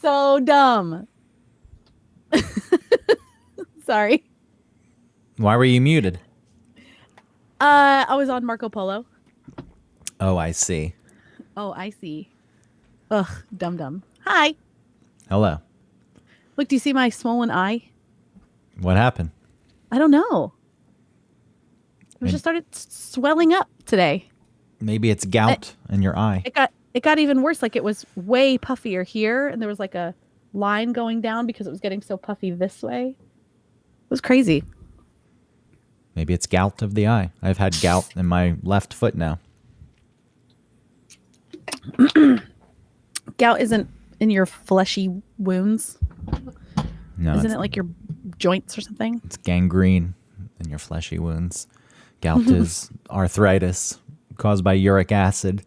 so dumb. Sorry. Why were you muted? I was on Marco Polo. Oh, I see. Oh, I see. Ugh, dumb. Hi. Hello. Look, do you see my swollen eye? What happened? I don't know. It just started swelling up today. Maybe it's gout in your eye. It got even worse. Like it was way puffier here, and there was like a line going down because it was getting so puffy this way. It was crazy. Maybe it's gout of the eye. I've had gout in my left foot now. Gout isn't in your fleshy wounds. No, isn't it like your joints or something? It's gangrene in your fleshy wounds. Gout is arthritis caused by uric acid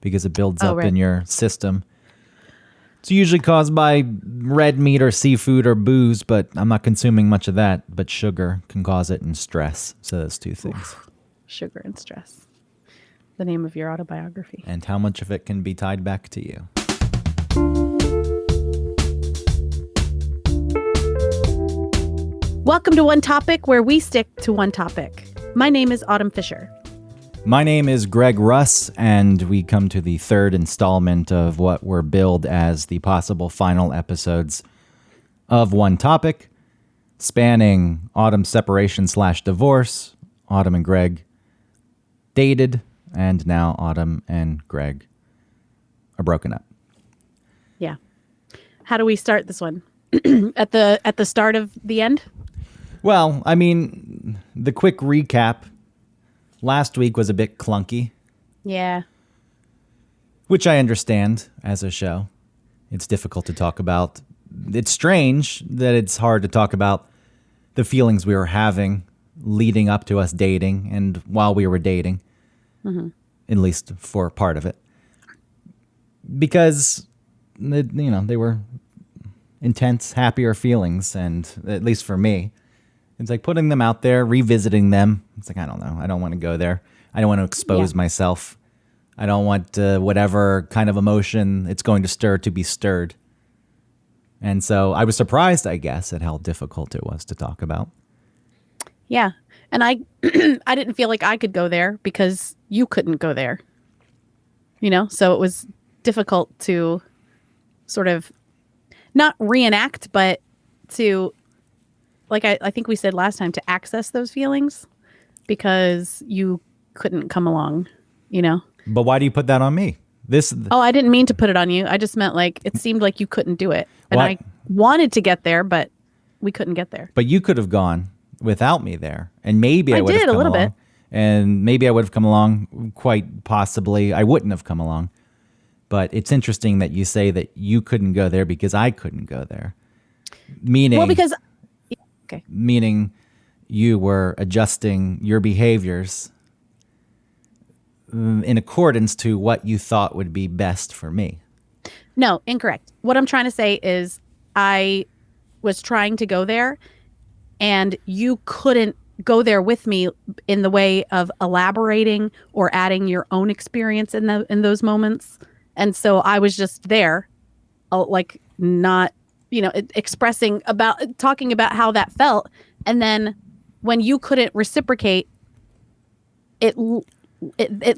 because it builds up in your system. It's usually caused by red meat or seafood or booze, but I'm not consuming much of that. But sugar can cause it and stress. So that's two things. Oof. Sugar and stress. The name of your autobiography. And how much of it can be tied back to you. Welcome to One Topic, where we stick to one topic. My name is Autumn Fisher. My name is Greg Russ, and we come to the third installment of what were billed as the possible final episodes of One Topic, spanning Autumn's separation/divorce, Autumn and Greg dated, and now Autumn and Greg are broken up. Yeah. How do we start this one? at the start of the end? Well, I mean, the quick recap. Last week was a bit clunky. Yeah. Which I understand as a show. It's difficult to talk about. It's strange that it's hard to talk about the feelings we were having leading up to us dating and while we were dating, at least for part of it. Because, they were intense, happier feelings, and at least for me, it's like putting them out there, revisiting them. It's like, I don't know. I don't want to go there. I don't want to expose myself. I don't want whatever kind of emotion it's going to stir to be stirred. And so I was surprised, I guess, at how difficult it was to talk about. Yeah. And I I didn't feel like I could go there because you couldn't go there. So it was difficult to sort of not reenact, but to, like I think we said last time, to access those feelings because you couldn't come along, But why do you put that on me? Oh, I didn't mean to put it on you. I just meant like it seemed like you couldn't do it. And I wanted to get there, but we couldn't get there. But you could have gone without me there. And maybe I would have did come a little along. bit. And maybe I would have come along. Quite possibly I wouldn't have come along. But it's interesting that you say that you couldn't go there because I couldn't go there. Meaning you were adjusting your behaviors in accordance to what you thought would be best for me. No, incorrect. What I'm trying to say is I was trying to go there and you couldn't go there with me in the way of elaborating or adding your own experience in those moments. And so I was just there, like not, talking about how that felt. And then when you couldn't reciprocate, it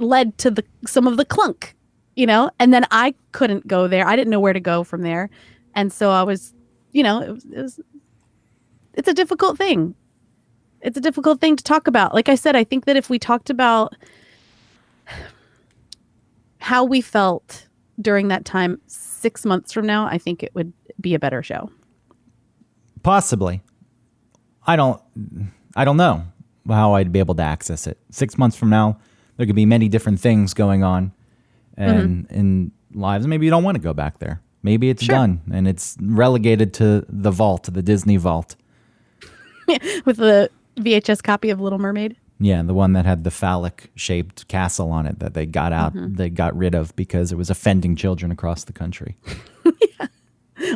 led to some of the clunk, and then I couldn't go there. I didn't know where to go from there. And so I was, it's a difficult thing. It's a difficult thing to talk about. Like I said, I think that if we talked about how we felt during that time 6 months from now, I think it would be a better show. Possibly. I don't know how I'd be able to access it. 6 months from now, there could be many different things going on and in lives. Maybe you don't want to go back there. Maybe it's done and it's relegated to the vault, to the Disney vault. With the VHS copy of Little Mermaid? Yeah, the one that had the phallic-shaped castle on it that they got out, they got rid of because it was offending children across the country. Yeah.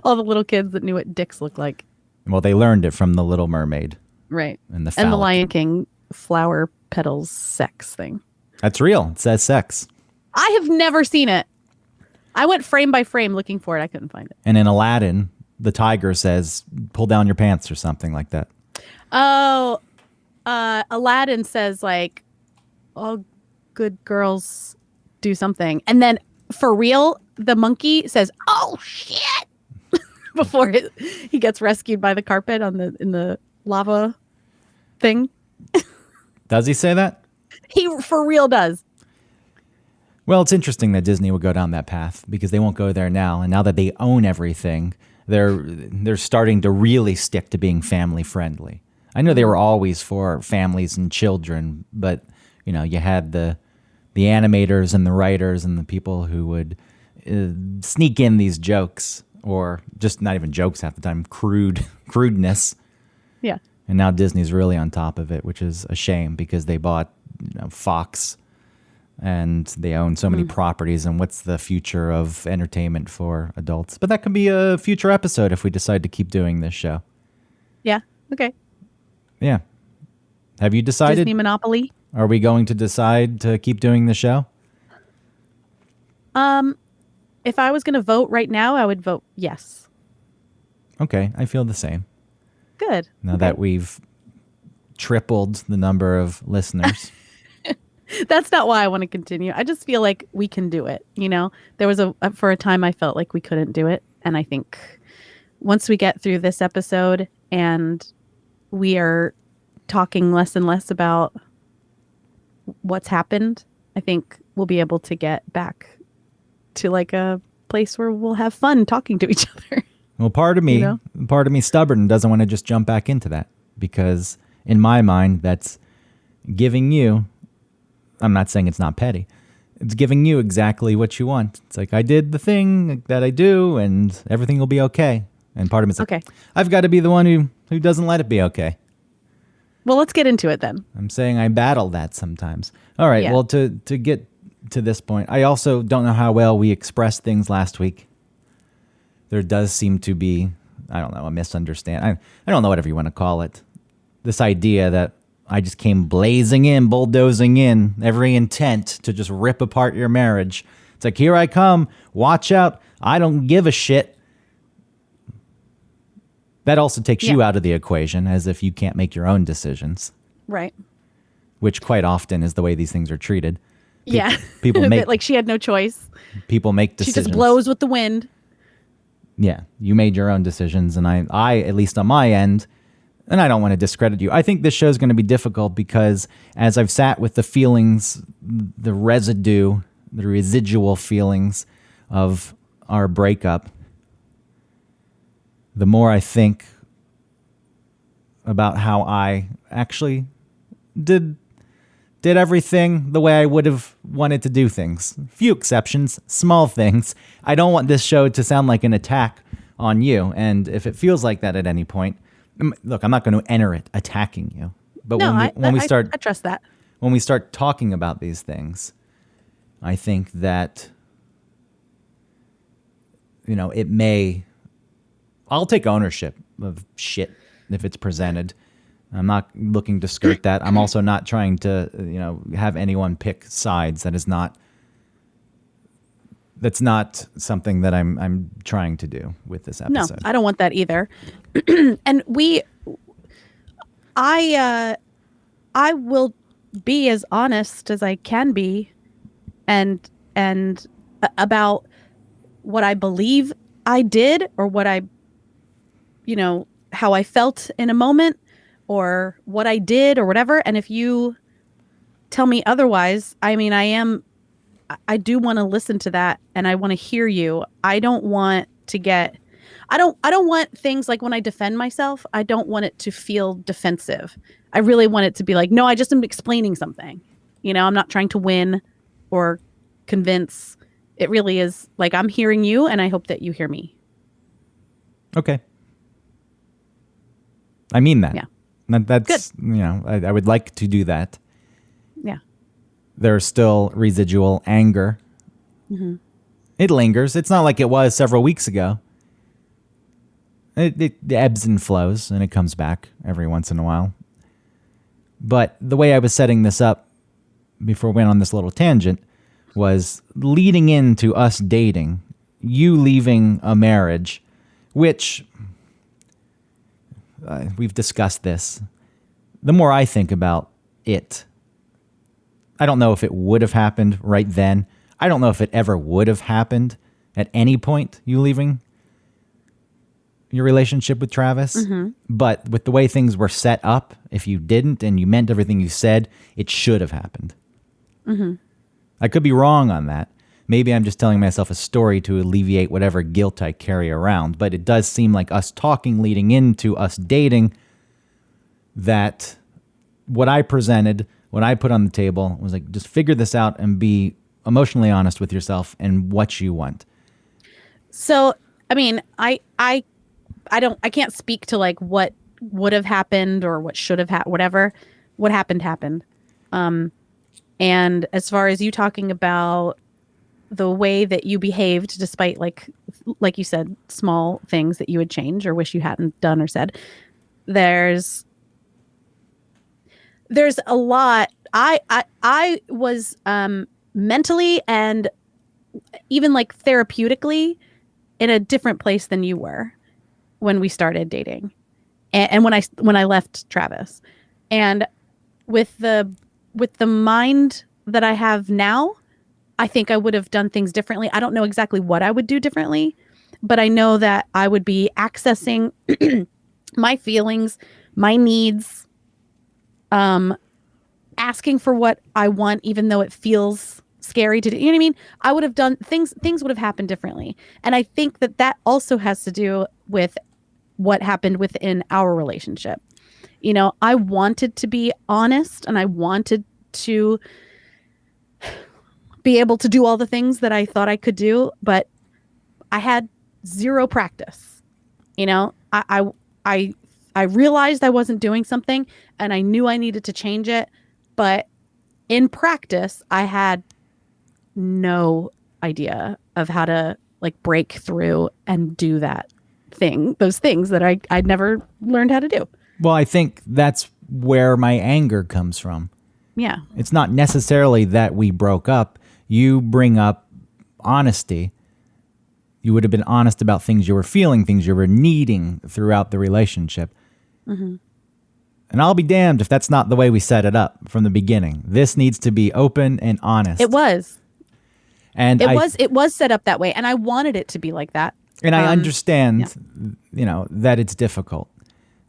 All the little kids that knew what dicks looked like. Well, they learned it from the Little Mermaid. Right. And the Lion King flower petals sex thing. That's real. It says sex. I have never seen it. I went frame by frame looking for it. I couldn't find it. And in Aladdin, the tiger says, "Pull down your pants" or something like that. Oh, Aladdin says like, "All good girls do something," and then for real, the monkey says, "Oh shit!" before he gets rescued by the carpet in the lava thing. Does he say that? He for real does. Well, it's interesting that Disney would go down that path because they won't go there now. And now that they own everything, they're starting to really stick to being family friendly. I know they were always for families and children, but you had the animators and the writers and the people who would sneak in these jokes, or just not even jokes half the time, crudeness. Yeah. And now Disney's really on top of it, which is a shame because they bought Fox and they own so many properties. And what's the future of entertainment for adults? But that could be a future episode if we decide to keep doing this show. Yeah. Okay. Yeah. Have you decided? Disney Monopoly. Are we going to decide to keep doing the show? If I was going to vote right now, I would vote yes. Okay, I feel the same. Good. Now that we've tripled the number of listeners. That's not why I want to continue. I just feel like we can do it. There was for a time I felt like we couldn't do it. And I think once we get through this episode and we are talking less and less about what's happened, I think we'll be able to get back to like a place where we'll have fun talking to each other. Well, part of me stubborn doesn't want to just jump back into that because in my mind, that's giving you, I'm not saying it's not petty. It's giving you exactly what you want. It's like, I did the thing that I do and everything will be okay. And part of me is like, okay, I've got to be the one who doesn't let it be okay. Well, let's get into it then. I'm saying I battle that sometimes. All right. Yeah. Well, to get to this point, I also don't know how well we expressed things last week. There does seem to be, I don't know, a misunderstanding. I don't know, whatever you want to call it. This idea that I just came bulldozing in, every intent to just rip apart your marriage. It's like, here I come. Watch out. I don't give a shit. That also takes you out of the equation, as if you can't make your own decisions. Right. Which quite often is the way these things are treated. Yeah. People make like she had no choice. People make decisions. She just blows with the wind. Yeah, you made your own decisions, and I at least on my end, and I don't want to discredit you. I think this show is going to be difficult because as I've sat with the feelings, the residual feelings of our breakup, the more I think about how I actually did everything the way I would have wanted to do things. Few exceptions, small things. I don't want this show to sound like an attack on you. And if it feels like that at any point, look, I'm not going to enter it attacking you. But no, when we start, I trust that. When we start talking about these things, I think that, I'll take ownership of shit if it's presented. I'm not looking to skirt that. I'm also not trying to, have anyone pick sides. That's not something that I'm trying to do with this episode. No, I don't want that either. And I will be as honest as I can be, and about what I believe I did, or what I, how I felt in a moment, or what I did, or whatever. And if you tell me otherwise, I do want to listen to that, and I want to hear you. I don't want things like when I defend myself, I don't want it to feel defensive. I really want it to be like, no, I just am explaining something. I'm not trying to win or convince. It really is like, I'm hearing you, and I hope that you hear me. Okay. I mean that. Yeah. That's good. I would like to do that. Yeah. There's still residual anger. Mm-hmm. It lingers. It's not like it was several weeks ago. It ebbs and flows, and it comes back every once in a while. But the way I was setting this up before we went on this little tangent was leading into us dating, you leaving a marriage, which we've discussed this. The more I think about it, I don't know if it would have happened right then. I don't know if it ever would have happened at any point, you leaving your relationship with Travis. But with the way things were set up, if you didn't and you meant everything you said, it should have happened. I could be wrong on that. Maybe I'm just telling myself a story to alleviate whatever guilt I carry around. But it does seem like us talking leading into us dating, that what I presented, what I put on the table was like, just figure this out and be emotionally honest with yourself and what you want. So, I mean, I can't speak to like what would have happened or what should have happened, whatever. What happened. And as far as you talking about the way that you behaved, despite like you said, small things that you would change or wish you hadn't done or said, there's a lot. I was mentally and even like therapeutically in a different place than you were when we started dating, and when I left Travis, and with the mind that I have now, I think I would have done things differently. I don't know exactly what I would do differently, but I know that I would be accessing my feelings, my needs, asking for what I want, even though it feels scary to do. You know what I mean? I would have done things would have happened differently. And I think that also has to do with what happened within our relationship. You know, I wanted to be honest and I wanted to be able to do all the things that I thought I could do, but I had zero practice. You know, I realized I wasn't doing something and I knew I needed to change it, but in practice, I had no idea of how to like break through and do those things that I'd never learned how to do. Well, I think that's where my anger comes from. Yeah. It's not necessarily that we broke up. You bring up honesty. You would have been honest about things you were feeling, things you were needing throughout the relationship. And I'll be damned if that's not the way we set it up from the beginning. This needs to be open and honest. It was. And it was set up that way, and I wanted it to be like that. And I understand, you know, that it's difficult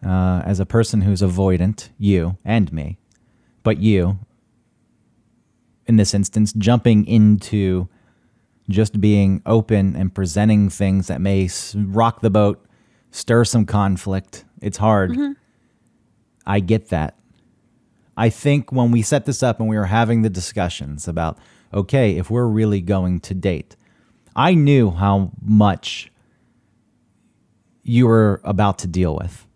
as a person who's avoidant, you and me, but you, in this instance, jumping into just being open and presenting things that may rock the boat, stir some conflict. It's hard. I get that. I think when we set this up and we were having the discussions about, okay, if we're really going to date, I knew how much you were about to deal with,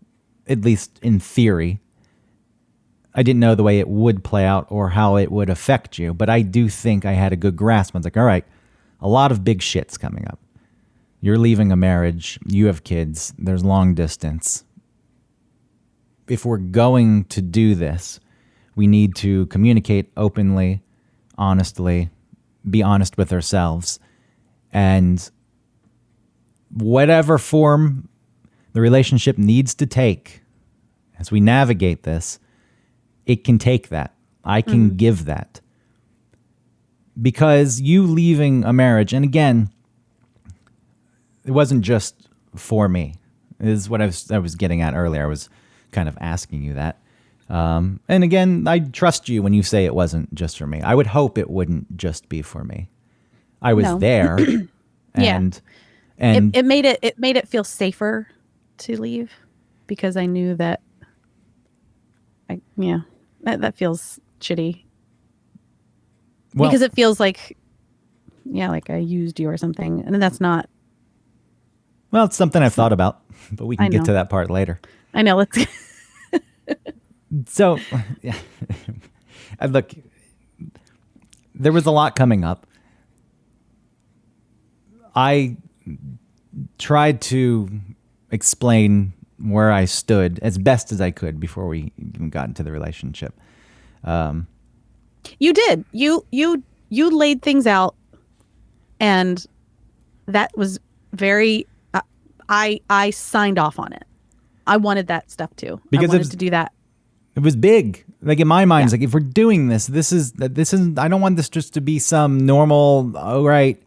at least in theory. I didn't know the way it would play out or how it would affect you, but I do think I had a good grasp. I was like, all right, a lot of big shit's coming up. You're leaving a marriage, you have kids, there's long distance. If we're going to do this, we need to communicate openly, honestly, be honest with ourselves, and whatever form the relationship needs to take as we navigate this, it can take that. I can give that. Because you leaving a marriage, and again, it wasn't just for me, is what I was getting at earlier. I was kind of asking you that. And again, I trust you when you say it wasn't just for me. I would hope it wouldn't just be for me. I was there. And it made it feel safer to leave because I knew that that feels shitty. Well, because it feels like I used you or something. And that's not. Well, it's something I've thought about, but we can get to that part later. I know. Let's. So, look, there was a lot coming up. I tried to explain where I stood as best as I could before we even got into the relationship. You did. You you laid things out, and that was very. I signed off on it. I wanted that stuff too. I Because wanted to do that. it was big. Like in my mind, Yeah. it's like if we're doing this, this is. I don't want this just to be some normal, all right,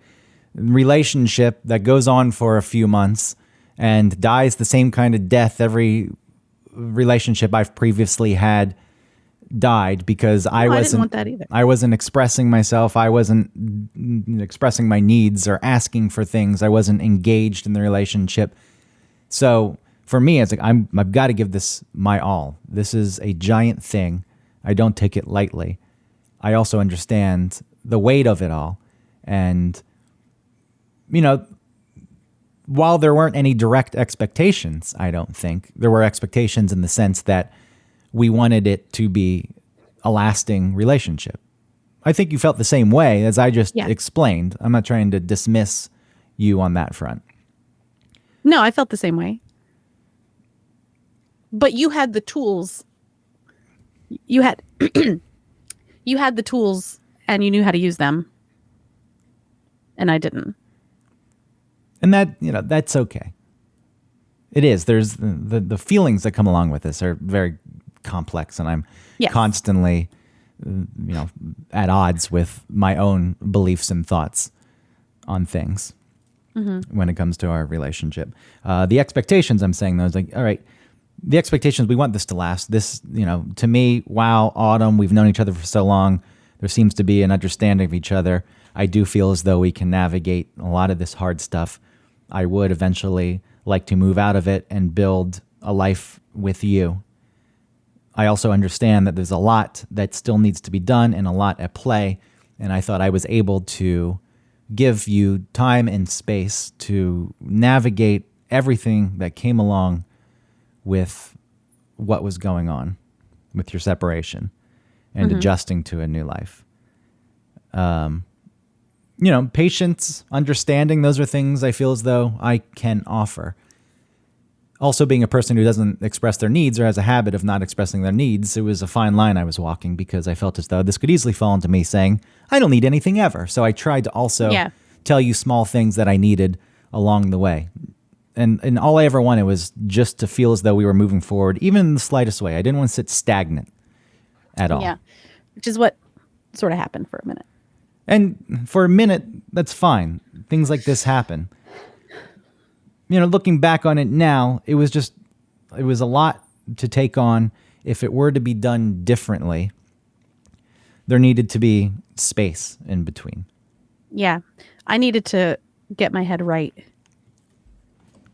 relationship that goes on for a few months and dies the same kind of death every relationship I've previously had died, because No, I didn't want that either. I wasn't expressing myself. I wasn't expressing my needs or asking for things. I wasn't engaged in the relationship. So for me, it's like I've got to give this my all. This is a giant thing. I don't take it lightly. I also understand the weight of it all. And while there weren't any direct expectations, I don't think there were expectations in the sense that we wanted it to be a lasting relationship. I think you felt the same way as I just explained. I'm not trying to dismiss you on that front. No, I felt the same way. But you had the tools. You had you had the tools and you knew how to use them. And I didn't. And that's okay. It is. There's the feelings that come along with this are very complex, and I'm constantly at odds with my own beliefs and thoughts on things when it comes to our relationship. The expectations, I'm saying, though, is like, all right, the expectations, we want this to last. This, to me, wow, Autumn, we've known each other for so long. There seems to be an understanding of each other. I do feel as though we can navigate a lot of this hard stuff. I would eventually like to move out of it and build a life with you. I also understand that there's a lot that still needs to be done and a lot at play. And I thought I was able to give you time and space to navigate everything that came along with what was going on with your separation and adjusting to a new life. Patience, understanding, those are things I feel as though I can offer. Also, being a person who doesn't express their needs or has a habit of not expressing their needs, it was a fine line I was walking, because I felt as though this could easily fall into me saying, I don't need anything ever. So I tried to also tell you small things that I needed along the way. And all I ever wanted was just to feel as though we were moving forward, even in the slightest way. I didn't want to sit stagnant at all. Yeah, which is what sort of happened for a minute. And for a minute, that's fine. Things like this happen. Looking back on it now, it was a lot to take on. If it were to be done differently, there needed to be space in between. Yeah, I needed to get my head right.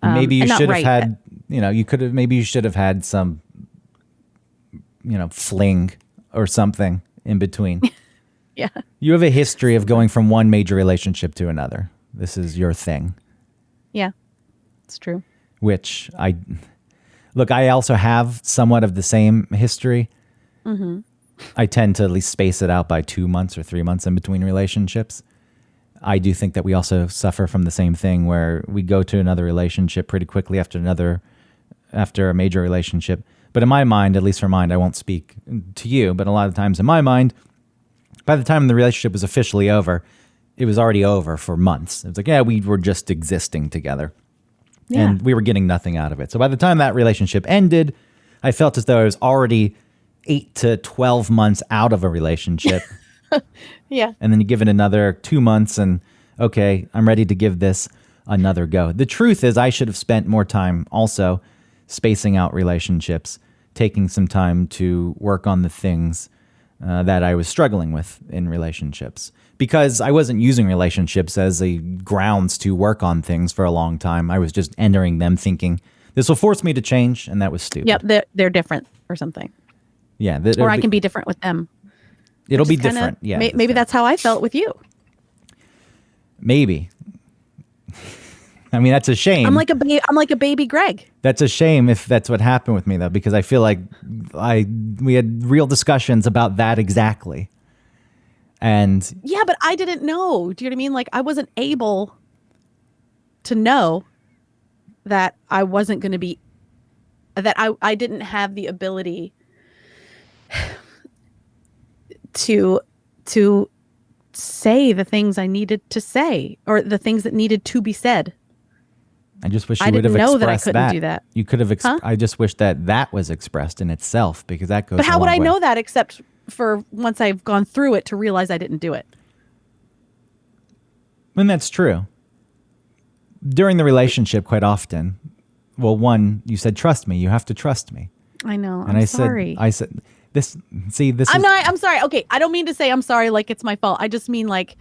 Maybe you should have had, maybe you should have had some, fling or something in between. Yeah. You have a history of going from one major relationship to another. This is your thing. Yeah, it's true. Which I also have somewhat of the same history. Mm-hmm. I tend to at least space it out by 2 months or 3 months in between relationships. I do think that we also suffer from the same thing, where we go to another relationship pretty quickly after a major relationship. But in my mind, at least for mine, I won't speak to you, but a lot of times in my mind, by the time the relationship was officially over, it was already over for months. It was like, we were just existing together. Yeah. And we were getting nothing out of it. So by the time that relationship ended, I felt as though I was already 8 to 12 months out of a relationship. Yeah. And then you give it another 2 months and, okay, I'm ready to give this another go. The truth is, I should have spent more time also spacing out relationships, taking some time to work on the things that I was struggling with in relationships, because I wasn't using relationships as a grounds to work on things for a long time. I was just entering them thinking this will force me to change, and that was stupid. Yep, they're different or something. Yeah, or I can be different with them. It'll be different. Yeah, maybe that's how I felt with you. Maybe. I mean, that's a shame. I'm like a baby Greg. That's a shame if that's what happened with me, though, because I feel like we had real discussions about that exactly. And yeah, but I didn't know. Do you know what I mean? Like, I wasn't able to know that I wasn't going to be, that I didn't have the ability to say the things I needed to say or the things that needed to be said. I just wish I you would have didn't know expressed that I couldn't do that. You could have. Huh? I just wish that was expressed in itself, because that goes. But a how would long I way. know that except for once I've gone through it to realize I didn't do it? And that's true. During the relationship, quite often, well, one, you said, trust me. You have to trust me. I know. And I'm sorry. I said, this, see, this I'm is, not. I'm sorry. Okay, I don't mean to say I'm sorry like it's my fault. I just mean like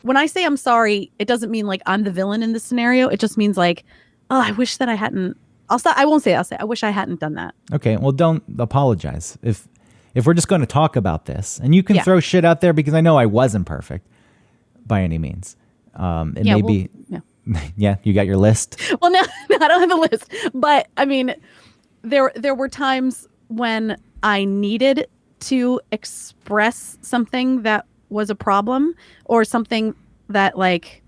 when I say I'm sorry, it doesn't mean like I'm the villain in this scenario. It just means like, oh, I wish that I hadn't. I'll stop. I won't say it. I'll say I wish I hadn't done that. okay, well, don't apologize. If we're just going to talk about this, and you can throw shit out there, because I know I wasn't perfect by any means. It may be, yeah. yeah, you got your list. Well, no, I don't have a list, but I mean, there were times when I needed to express something that was a problem or something that like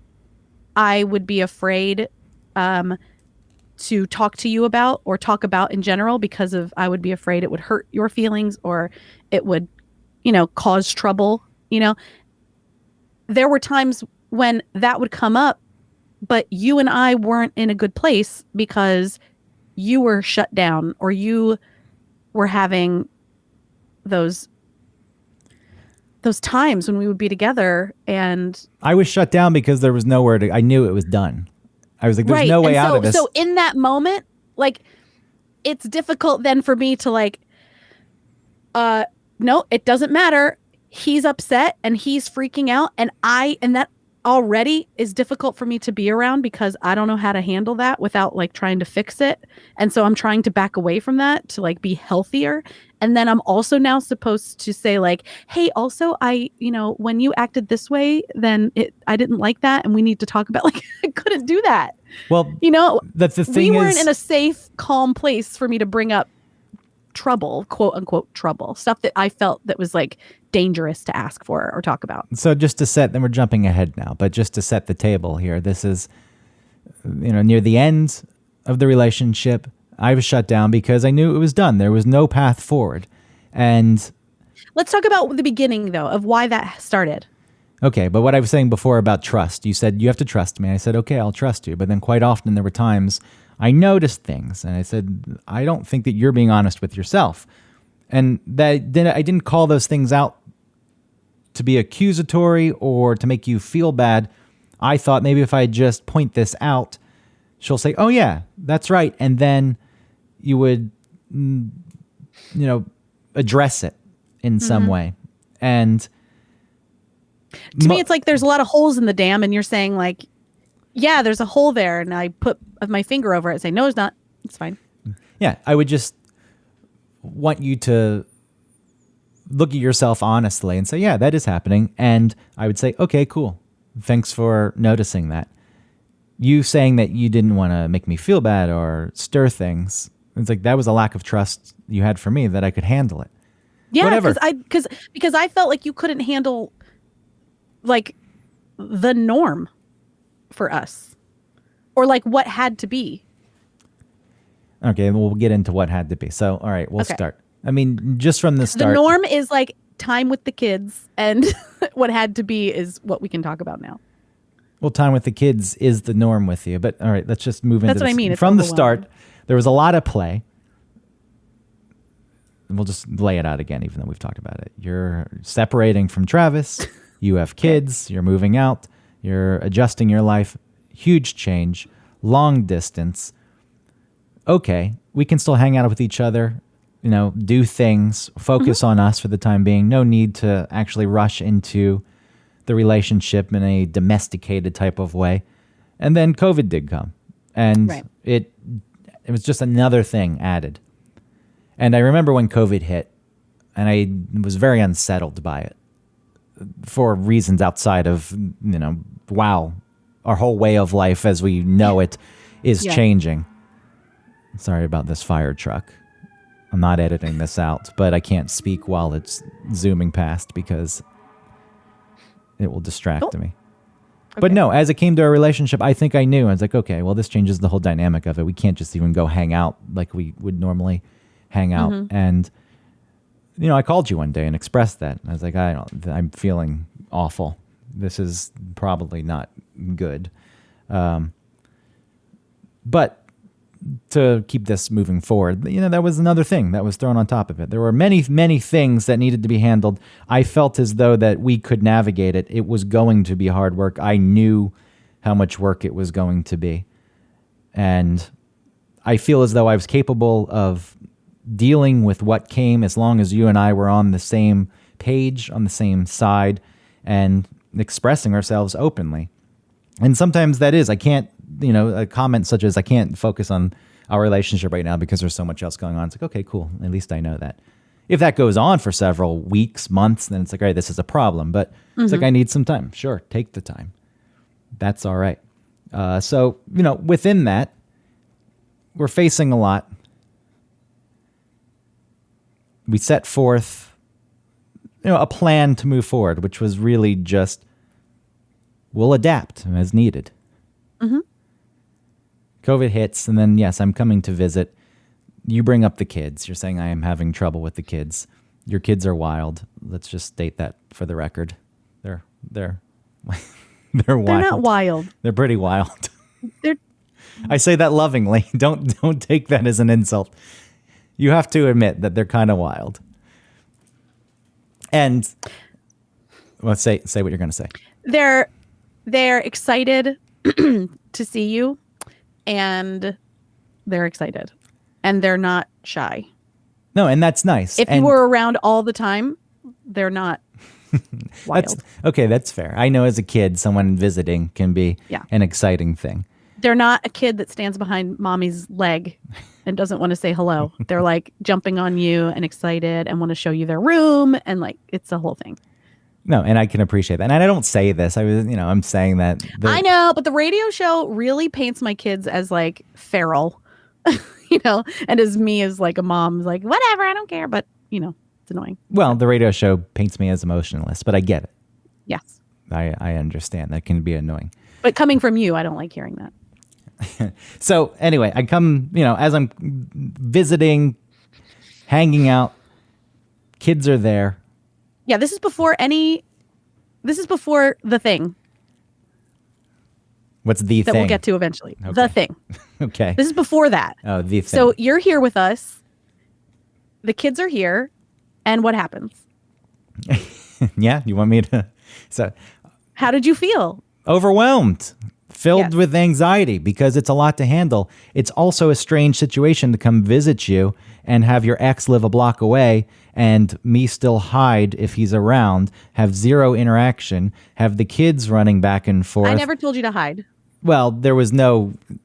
I would be afraid to talk to you about or talk about in general because of I would be afraid it would hurt your feelings or it would, cause trouble. There were times when that would come up, but you and I weren't in a good place because you were shut down or you were having those times when we would be together, and I was shut down because there was nowhere to, I knew it was done. I was like, there's no way out of this. So in that moment, like, it's difficult then for me to like, no, it doesn't matter. He's upset and he's freaking out, and that already is difficult for me to be around because I don't know how to handle that without like trying to fix it. And so I'm trying to back away from that to like be healthier. And then I'm also now supposed to say like, hey, also when you acted this way, then I didn't like that. And we need to talk about like, I couldn't do that. Well, that's the thing. We weren't in a safe, calm place for me to bring up trouble, quote unquote trouble, stuff that I felt that was like dangerous to ask for or talk about. So just to set, then we're jumping ahead now, but just to set the table here, this is, near the end of the relationship, I was shut down because I knew it was done. There was no path forward. And let's talk about the beginning though, of why that started. Okay, but what I was saying before about trust, you said you have to trust me. I said, okay, I'll trust you. But then quite often there were times I noticed things and I said, I don't think that you're being honest with yourself. And I didn't call those things out to be accusatory or to make you feel bad. I thought maybe if I just point this out, she'll say, oh yeah, that's right. And then you would, address it in some way. And to me, it's like there's a lot of holes in the dam, and you're saying like, yeah, there's a hole there, and I put my finger over it and say, no, it's not. It's fine. Yeah, I would just want you to look at yourself honestly and say, yeah, that is happening. And I would say, okay, cool. Thanks for noticing that. You saying that you didn't want to make me feel bad or stir things, it's like that was a lack of trust you had for me that I could handle it. Yeah, because I felt like you couldn't handle like the norm for us or like what had to be. Okay, we'll get into what had to be. So, all right, we'll start. I mean, just from the start. The norm is like time with the kids, and what had to be is what we can talk about now. Well, time with the kids is the norm with you. But all right, let's just move into That's what I mean. It's from the start, there was a lot of play. We'll just lay it out again, even though we've talked about it. You're separating from Travis. You have kids. You're moving out. You're adjusting your life. Huge change. Long distance. Okay, we can still hang out with each other, do things, focus on us for the time being. No need to actually rush into the relationship in a domesticated type of way. And then COVID did come. And it was just another thing added. And I remember when COVID hit, and I was very unsettled by it for reasons outside of, wow, our whole way of life as we know it is changing. Sorry about this fire truck. I'm not editing this out, but I can't speak while it's zooming past because it will distract me. Okay. But no, as it came to our relationship, I think I knew. I was like, okay, well, this changes the whole dynamic of it. We can't just even go hang out like we would normally hang out. And, I called you one day and expressed that. I was like, I'm feeling awful. This is probably not good. But to keep this moving forward, that was another thing that was thrown on top of it. There were many, many things that needed to be handled. I felt as though that we could navigate it. It was going to be hard work. I knew how much work it was going to be. And I feel as though I was capable of dealing with what came as long as you and I were on the same page, on the same side, and expressing ourselves openly. And sometimes that is, I can't, a comment such as, I can't focus on our relationship right now because there's so much else going on. It's like, okay, cool. At least I know that. If that goes on for several weeks, months, then it's like, all right, this is a problem. But it's like, I need some time. Sure, take the time. That's all right. So, within that, we're facing a lot. We set forth, a plan to move forward, which was really just, we'll adapt as needed. Mm-hmm. COVID hits, and then, yes, I'm coming to visit. You bring up the kids. You're saying I am having trouble with the kids. Your kids are wild. Let's just state that for the record. They're they're wild. They're not wild. They're pretty wild. They're I say that lovingly. Don't take that as an insult. You have to admit that they're kind of wild. And let's say what you're going to say. They're excited to see you, and they're excited, and they're not shy. No, and that's nice. If you were around all the time, they're not wild. That's fair. I know as a kid, someone visiting can be an exciting thing. They're not a kid that stands behind mommy's leg and doesn't want to say hello. They're like jumping on you and excited and want to show you their room, and like it's a whole thing. No, and I can appreciate that. And I don't say this. I'm saying that. I know, but the radio show really paints my kids as like feral, and as me as like a mom, like, whatever, I don't care. But, it's annoying. Well, the radio show paints me as emotionless, but I get it. Yes. I understand. That can be annoying. But coming from you, I don't like hearing that. So anyway, I come, as I'm visiting, hanging out, kids are there. Yeah, this is before the thing. What's the that thing? We'll get to eventually. Okay. The thing. Okay. This is before that. Oh, the thing. So you're here with us. The kids are here. And what happens? Yeah, you want me to? So, how did you feel? Overwhelmed. Filled with anxiety because it's a lot to handle. It's also a strange situation to come visit you and have your ex live a block away and me still hide if he's around, have zero interaction, have the kids running back and forth. I never told you to hide. Well,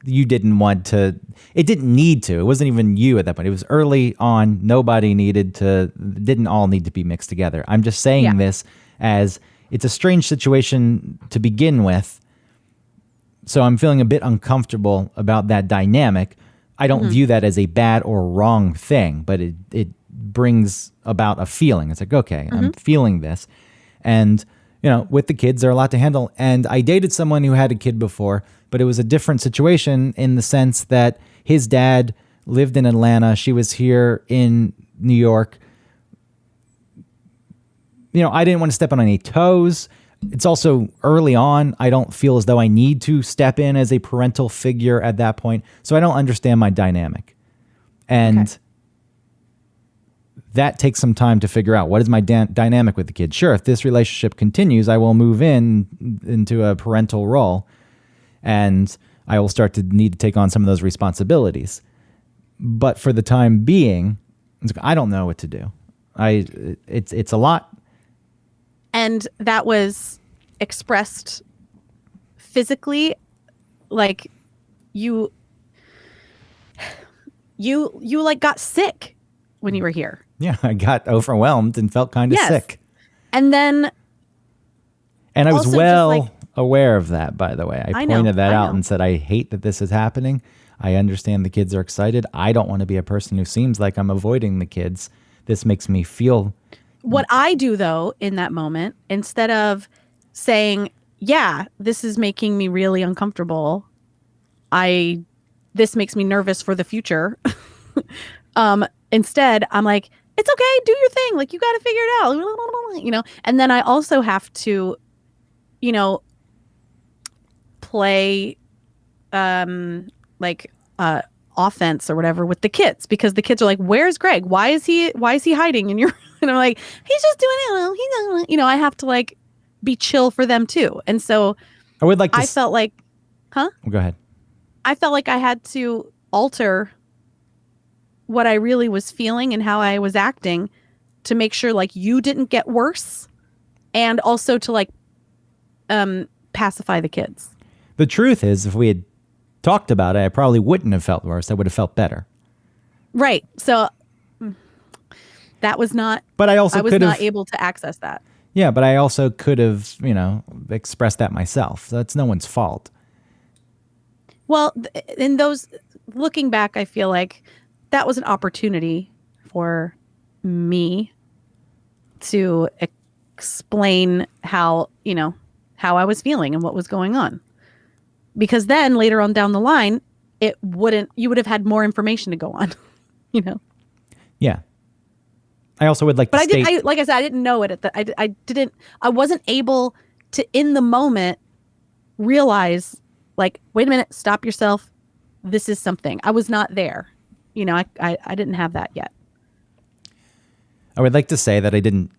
you didn't want to, it didn't need to. It wasn't even you at that point. It was early on. Nobody didn't all need to be mixed together. I'm just saying this as it's a strange situation to begin with. So I'm feeling a bit uncomfortable about that dynamic. I don't view that as a bad or wrong thing, but it brings about a feeling. It's like, okay, I'm feeling this. And, with the kids, there are a lot to handle. And I dated someone who had a kid before, but it was a different situation in the sense that his dad lived in Atlanta. She was here in New York. I didn't want to step on any toes. It's also early on. I don't feel as though I need to step in as a parental figure at that point. So I don't understand my dynamic. And that takes some time to figure out what is my dynamic with the kid. Sure, if this relationship continues, I will move into a parental role and I will start to need to take on some of those responsibilities. But for the time being, I don't know what to do. It's a lot. And that was expressed physically, like you like got sick when you were here. Yeah, I got overwhelmed and felt kind of sick. And then I was aware of that, by the way. I pointed that out and said, I hate that this is happening. I understand the kids are excited. I don't want to be a person who seems like I'm avoiding the kids. This makes me feel... What I do, though, in that moment, instead of saying, yeah, this is making me really uncomfortable, this makes me nervous for the future. Instead, I'm like, it's okay, do your thing. Like, you got to figure it out, and then I also have to, you know, play like offense or whatever with the kids, because the kids are like, where's Greg? Why is he hiding in your and I'm like, he's just doing it. Well, he's not, I have to like be chill for them too. And so I would like to. I felt like, huh? Go ahead. I felt like I had to alter what I really was feeling and how I was acting to make sure like you didn't get worse, and also to like pacify the kids. The truth is, if we had talked about it, I probably wouldn't have felt worse. I would have felt better. Right. So that was not. But I also was could not have, able to access that. Yeah, but I also could have, expressed that myself. So that's no one's fault. Well, in those, looking back, I feel like that was an opportunity for me to explain how I was feeling and what was going on. Because then later on down the line, you would have had more information to go on, Yeah. I also would like to state... like I said, I didn't know it I wasn't able to, in the moment, realize, like, wait a minute, stop yourself. This is something. I was not there. I didn't have that yet. I would like to say that I didn't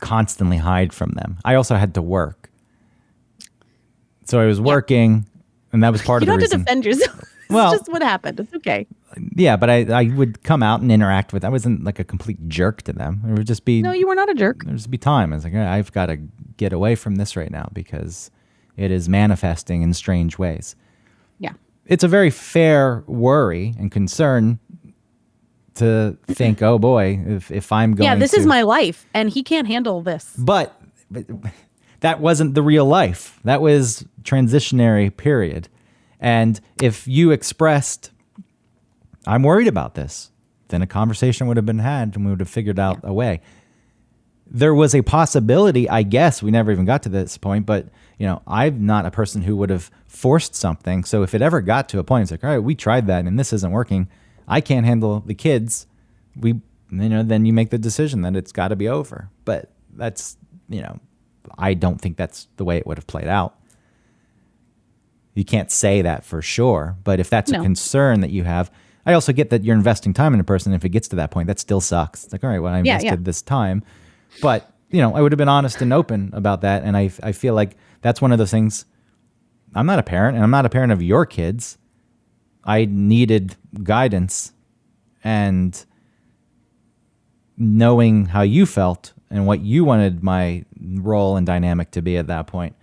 constantly hide from them. I also had to work. So I was working, and that was part of the reason. You don't have to defend yourself. It's just what happened. It's okay. Yeah, but I would come out and interact with... I wasn't like a complete jerk to them. It would just be... No, you were not a jerk. There would just be time. I was like, I've got to get away from this right now because it is manifesting in strange ways. Yeah. It's a very fair worry and concern to think, oh boy, if I'm going to... Yeah, this is my life, and he can't handle this. But that wasn't the real life. That was transitionary period. And if you expressed, I'm worried about this, then a conversation would have been had and we would have figured out a way. There was a possibility, I guess, we never even got to this point, but I'm not a person who would have forced something. So if it ever got to a point, it's like, all right, we tried that and this isn't working. I can't handle the kids. Then you make the decision that it's got to be over. But that's, I don't think that's the way it would have played out. You can't say that for sure, but if that's a concern that you have, I also get that you're investing time in a person. If it gets to that point, that still sucks. It's like, all right, well, I invested this time, but I would have been honest and open about that. And I feel like that's one of those things. I'm not a parent, and I'm not a parent of your kids. I needed guidance and knowing how you felt and what you wanted my role and dynamic to be at that point.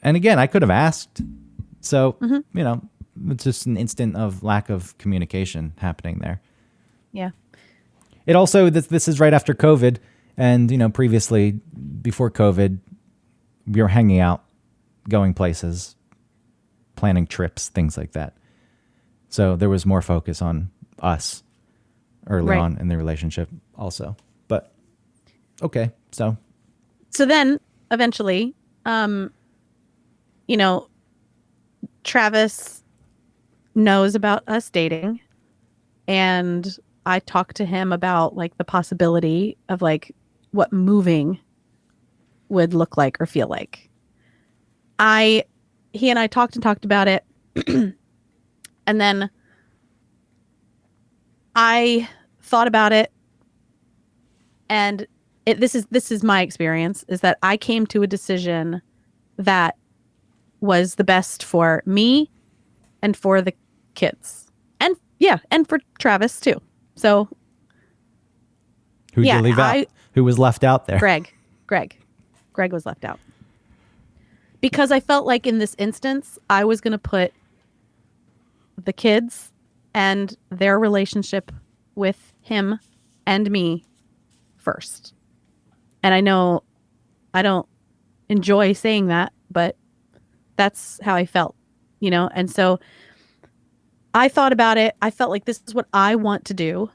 And again, I could have asked. So, it's just an instant of lack of communication happening there. Yeah. It also, this is right after COVID. And, previously, before COVID, we were hanging out, going places, planning trips, things like that. So there was more focus on us early on in the relationship also. But, okay, so. So then, eventually... Travis knows about us dating, and I talked to him about like the possibility of like what moving would look like or feel like. He and I talked about it. And then I thought about it, and this is my experience, is that I came to a decision that was the best for me and for the kids. And for Travis too. So who'd you leave out? Who was left out there? Greg was left out. Because I felt like in this instance, I was going to put the kids and their relationship with him and me first. And I know I don't enjoy saying that, but that's how I felt, And so I thought about it. I felt like this is what I want to do.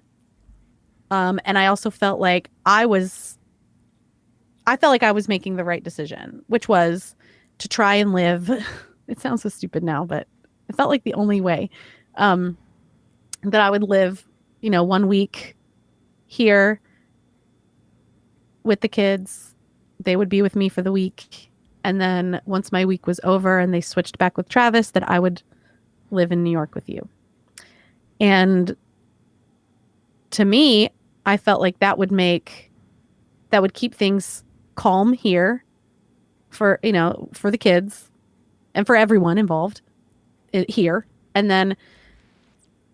And I also felt like I was making the right decision, which was to try and live. It sounds so stupid now, but it felt like the only way that I would live, 1 week here with the kids. They would be with me for the week. And then once my week was over and they switched back with Travis, that I would live in New York with you. And to me, I felt like that would keep things calm here for, for the kids and for everyone involved here. And then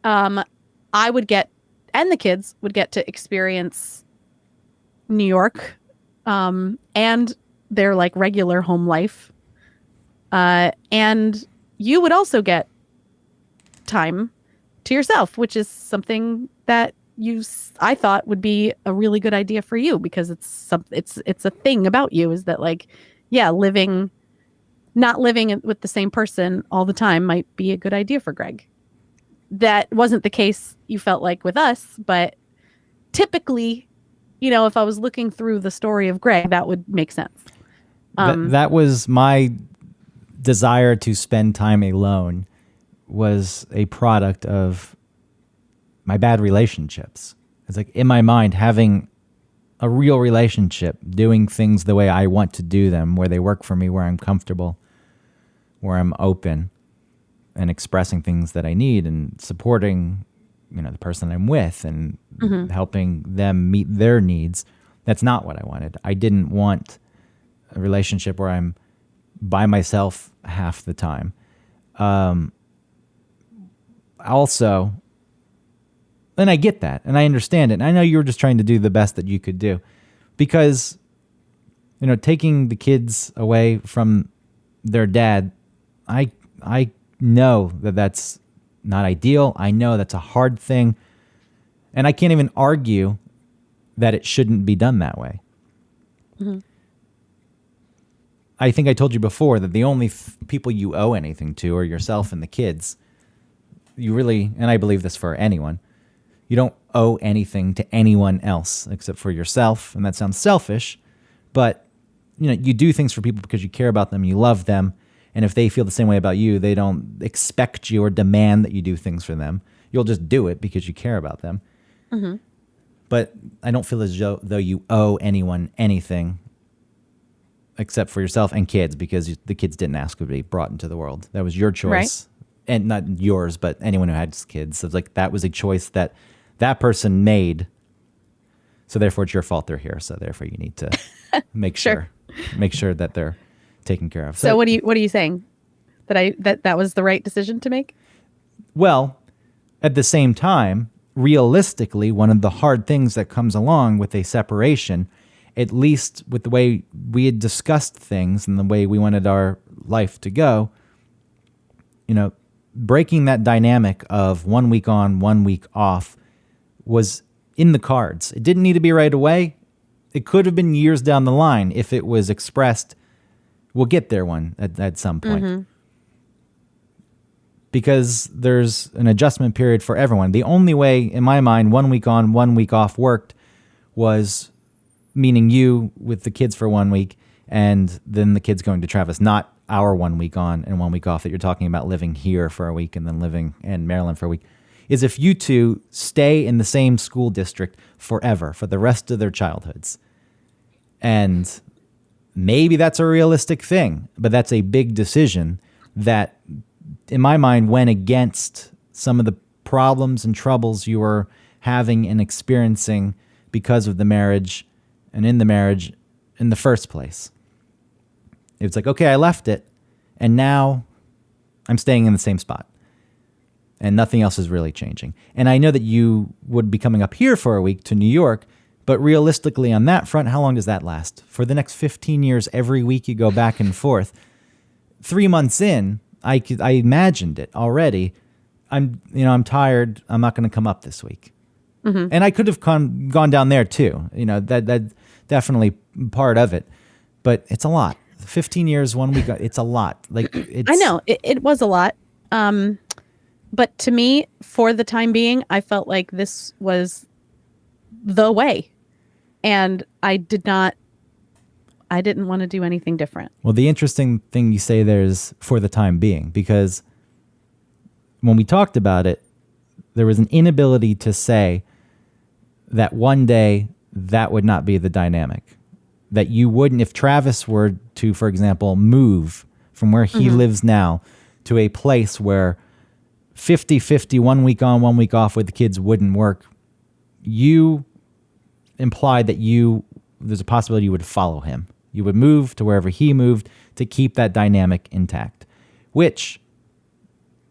I would get, and the kids would get to experience New York and their like regular home life. And you would also get time to yourself, which is something that I thought would be a really good idea for you, because it's a thing about you, is that like, yeah, not living with the same person all the time might be a good idea for Greg. That wasn't the case, you felt like, with us, but typically, if I was looking through the story of Greg, that would make sense. That was my desire to spend time alone, was a product of my bad relationships. It's like, in my mind, having a real relationship, doing things the way I want to do them, where they work for me, where I'm comfortable, where I'm open and expressing things that I need and supporting, the person I'm with and helping them meet their needs. That's not what I wanted. I didn't want a relationship where I'm by myself half the time. Also, and I get that, and I understand it. And I know you were just trying to do the best that you could do, because, taking the kids away from their dad, I know that that's not ideal. I know that's a hard thing, and I can't even argue that it shouldn't be done that way. Mm-hmm. I think I told you before that the only people you owe anything to are yourself and the kids. You really, and I believe this for anyone, you don't owe anything to anyone else except for yourself. And that sounds selfish, but you do things for people because you care about them, you love them. And if they feel the same way about you, they don't expect you or demand that you do things for them. You'll just do it because you care about them. Mm-hmm. But I don't feel as though you owe anyone anything except for yourself and kids, because the kids didn't ask to be brought into the world. That was your choice. Right. And not yours, but anyone who had kids. So it's like, that was a choice that person made. So therefore, it's your fault they're here. So therefore, you need to make sure that they're taken care of. So what are you saying? That was the right decision to make? Well, at the same time, realistically, one of the hard things that comes along with a separation, at least with the way we had discussed things and the way we wanted our life to go, breaking that dynamic of 1 week on, 1 week off was in the cards. It didn't need to be right away. It could have been years down the line if it was expressed. We'll get there at some point. Mm-hmm. Because there's an adjustment period for everyone. The only way, in my mind, 1 week on, 1 week off worked was meaning you with the kids for 1 week and then the kids going to Travis, not our 1 week on and 1 week off that you're talking about, living here for a week and then living in Maryland for a week. Is if you two stay in the same school district forever, for the rest of their childhoods. And maybe that's a realistic thing, but that's a big decision that, in my mind, went against some of the problems and troubles you were having and experiencing because of the marriage and in the marriage in the first place. It's like, okay, I left it, and now I'm staying in the same spot. And nothing else is really changing. And I know that you would be coming up here for a week to New York, but realistically on that front, how long does that last? For the next 15 years, every week you go back and forth. 3 months in, I imagined it already. I'm tired. I'm not going to come up this week. Mm-hmm. And I could have gone down there too. That definitely part of it. But it's a lot. 15 years, 1 week. It's a lot. I know it was a lot. But to me, for the time being, I felt like this was the way, and I didn't want to do anything different. Well, the interesting thing you say there is for the time being, because when we talked about it, there was an inability to say that one day that would not be the dynamic. that you wouldn't, if Travis were to, for example, move from where he lives now to a place where 50-50, 1 week on, 1 week off with the kids wouldn't work, you implied that there's a possibility you would follow him. You would move to wherever he moved to keep that dynamic intact, which,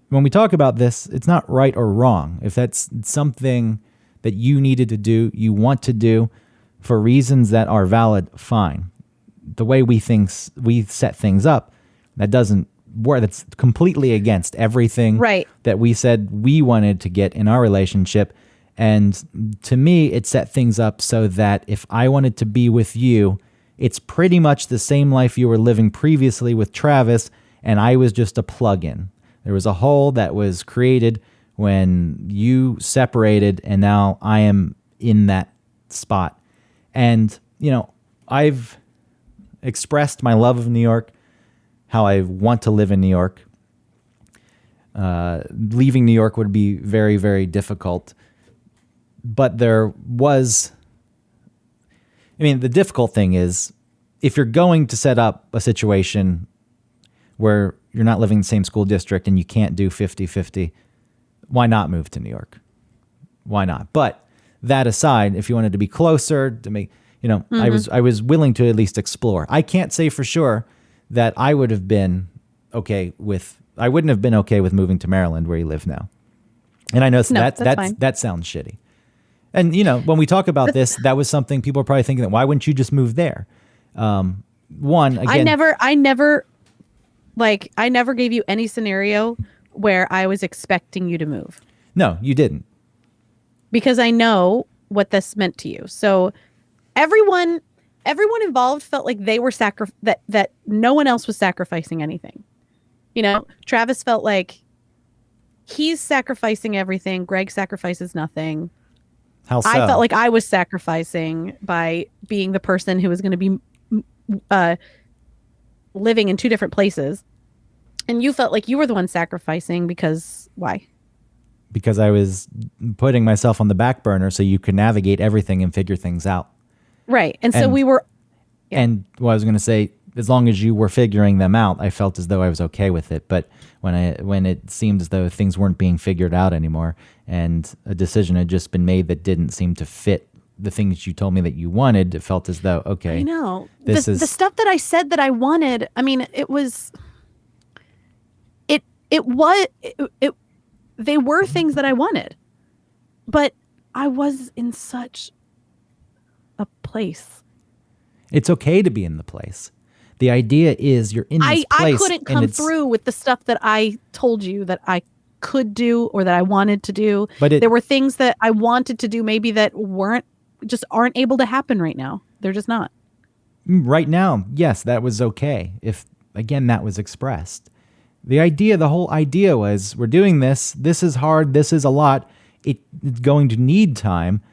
when we talk about this, it's not right or wrong. If that's something that you needed to do, you want to do for reasons that are valid, fine. The way we set things up, that doesn't work. That's completely against everything that we said we wanted to get in our relationship. And to me, it set things up so that if I wanted to be with you, it's pretty much the same life you were living previously with Travis, and I was just a plug-in. There was a hole that was created when you separated, and now I am in that spot. And, I've expressed my love of New York, how I want to live in New York. Leaving New York would be very, very difficult. But the difficult thing is, if you're going to set up a situation where you're not living in the same school district and you can't do 50-50, why not move to New York? Why not? But that aside, if you wanted to be closer to make, I was willing to at least explore. I can't say for sure that I would have been I wouldn't have been okay with moving to Maryland where you live now. And I know that sounds shitty. And, when we talk about this, that was something people are probably thinking, that why wouldn't you just move there? One, again, I never gave you any scenario where I was expecting you to move. No, you didn't. Because I know what this meant to you. So everyone involved felt like they were that no one else was sacrificing anything. Travis felt like he's sacrificing everything. Greg sacrifices nothing. How so? I felt like I was sacrificing by being the person who was going to be living in two different places. And you felt like you were the one sacrificing because why? Because I was putting myself on the back burner so you could navigate everything and figure things out. Right. And so we were... Yeah. And what I was going to say, as long as you were figuring them out, I felt as though I was okay with it. But when it seemed as though things weren't being figured out anymore and a decision had just been made that didn't seem to fit the things you told me that you wanted, it felt as though, okay. I know. The stuff that I said that I wanted, they were things that I wanted. But I was in such a place. It's okay to be in the place. The idea is you're in this place. I couldn't come through with the stuff that I told you that I could do or that I wanted to do. But there were things that I wanted to do maybe that aren't able to happen right now. They're just not. Right now, yes, that was okay. If, again, that was expressed. The whole idea was, we're doing this. This is hard. This is a lot. It's going to need time.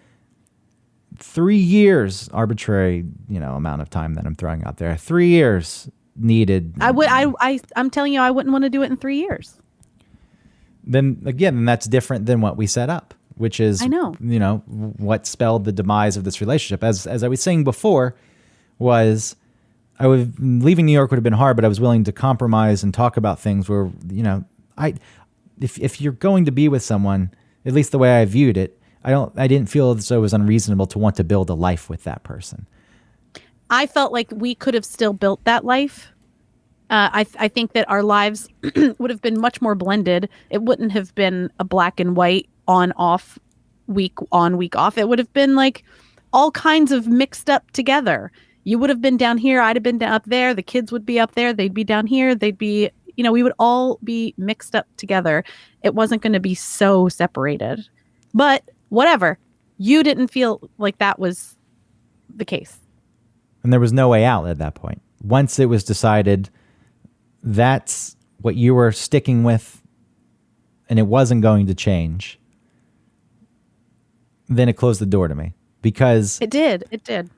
3 years, arbitrary, amount of time that I'm throwing out there. 3 years needed. I'm telling you, I wouldn't want to do it in 3 years. Then again, that's different than what we set up, which is, I know, what spelled the demise of this relationship. As I was saying before, was leaving New York would have been hard, but I was willing to compromise and talk about things where, if you're going to be with someone, at least the way I viewed it, I didn't feel as though it was unreasonable to want to build a life with that person. I felt like we could have still built that life. I think that our lives would have been much more blended. It wouldn't have been a black and white on off, week on, week off. It would have been like all kinds of mixed up together. You would have been down here. I'd have been up there. The kids would be up there. They'd be down here. They'd be, we would all be mixed up together. It wasn't going to be so separated. But whatever. You didn't feel like that was the case. And there was no way out at that point. Once it was decided that's what you were sticking with and it wasn't going to change, then it closed the door to me. Because it did.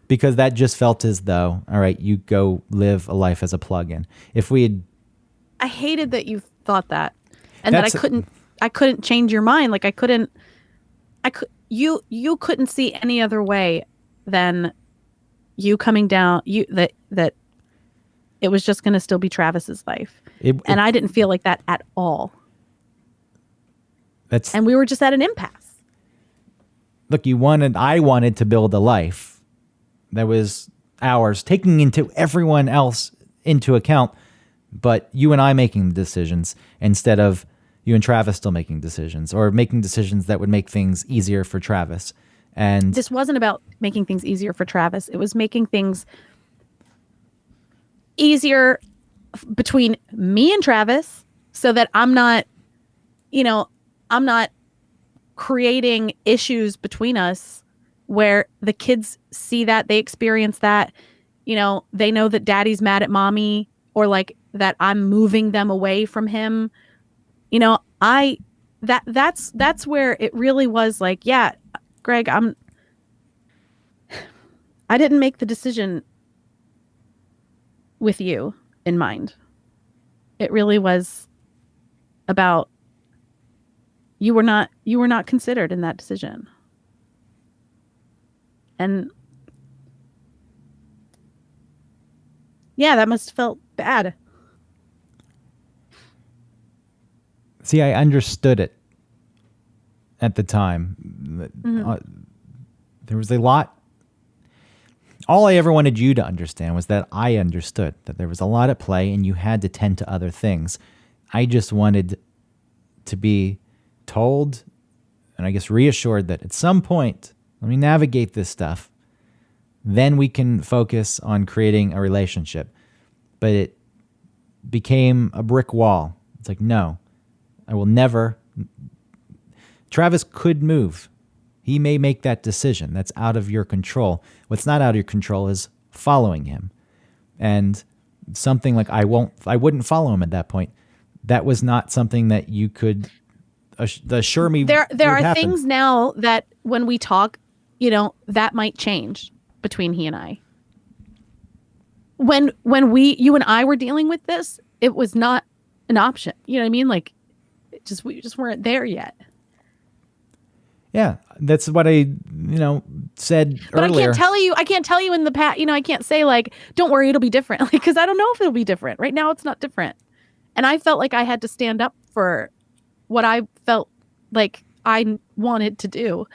Because that just felt as though, all right, you go live a life as a plug-in. I hated that you thought that. And that I couldn't change your mind. Like you couldn't see any other way than you coming down, that it was just going to still be Travis's life. And I didn't feel like that at all. And we were just at an impasse. Look, I wanted to build a life that was ours, taking into everyone else into account, but you and I making the decisions instead of you and Travis still making decisions, or making decisions that would make things easier for Travis. And this wasn't about making things easier for Travis. It was making things easier between me and Travis, so that I'm not creating issues between us where the kids see that, they experience that, they know that daddy's mad at mommy, or like that I'm moving them away from him. That's where it really was like, yeah, Greg, I didn't make the decision with you in mind. It really was about you were not considered in that decision. And yeah, that must have felt bad. See, I understood it at the time. There was a lot. All I ever wanted you to understand was that I understood that there was a lot at play and you had to tend to other things. I just wanted to be told, and I guess reassured, that at some point, let me navigate this stuff. Then we can focus on creating a relationship. But it became a brick wall. It's like, no, I will never. Travis could move. He may make that decision. That's out of your control. What's not out of your control is following him. And something like I wouldn't follow him at that point. That was not something that you could assure me. There are happen. things now that when we talk, that might change between he and I. When you and I were dealing with this, it was not an option. You know what I mean? Like, we just weren't there yet. Yeah, that's what I, said but earlier. But I can't tell you in the past, I can't say like, don't worry, it'll be different. Because I don't know if it'll be different. Right now, it's not different. And I felt like I had to stand up for what I felt like I wanted to do,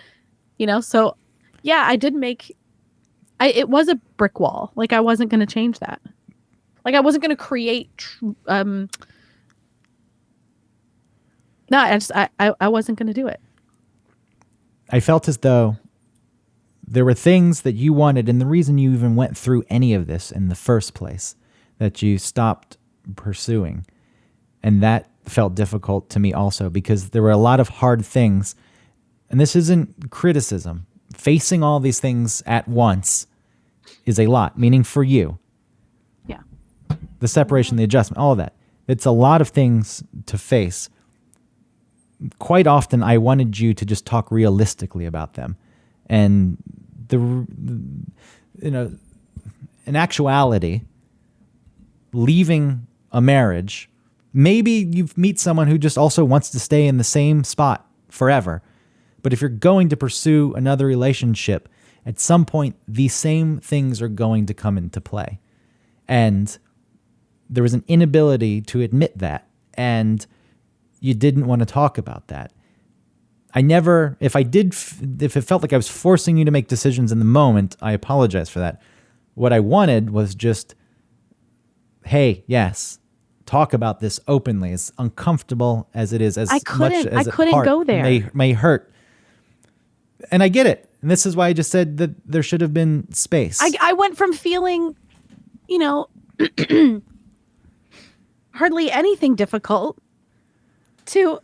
So, yeah, I did it was a brick wall. Like, I wasn't going to change that. Like, I wasn't going to create, no, I wasn't going to do it. I felt as though there were things that you wanted, and the reason you even went through any of this in the first place, that you stopped pursuing. And that felt difficult to me also, because there were a lot of hard things. And this isn't criticism. Facing all these things at once is a lot, meaning for you. Yeah. The separation, the adjustment, all of that. It's a lot of things to face. Quite often, I wanted you to just talk realistically about them. And in actuality, leaving a marriage, maybe you meet someone who just also wants to stay in the same spot forever. But if you're going to pursue another relationship, at some point, these same things are going to come into play. And there was an inability to admit that. And you didn't want to talk about that. If it felt like I was forcing you to make decisions in the moment, I apologize for that. What I wanted was just, hey, yes, talk about this openly, as uncomfortable as it is, I couldn't go there. May hurt. And I get it. And this is why I just said that there should have been space. I went from feeling, hardly anything difficult to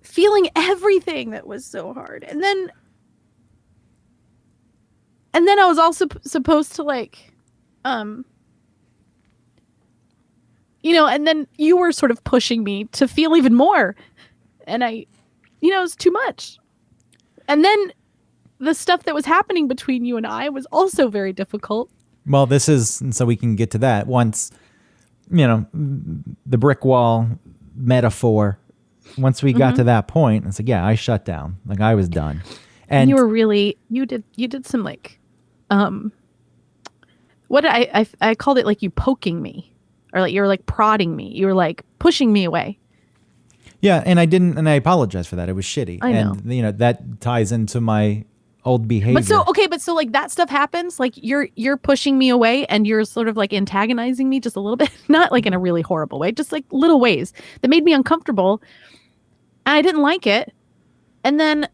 feeling everything that was so hard. And then I was also supposed to and then you were sort of pushing me to feel even more. And it was too much. And then the stuff that was happening between you and I was also very difficult. Well, so we can get to that. Once, the brick wall metaphor, once we got to that point, it's like, yeah, I shut down. Like, I was done. And you were really, you did some what did I called it, like you poking me, or like you're like prodding me. You were like pushing me away. Yeah, and I apologize for that. It was shitty. I know. And that ties into my old behavior. But so like that stuff happens, like you're pushing me away and you're sort of like antagonizing me just a little bit, not like in a really horrible way, just like little ways that made me uncomfortable. And I didn't like it. And then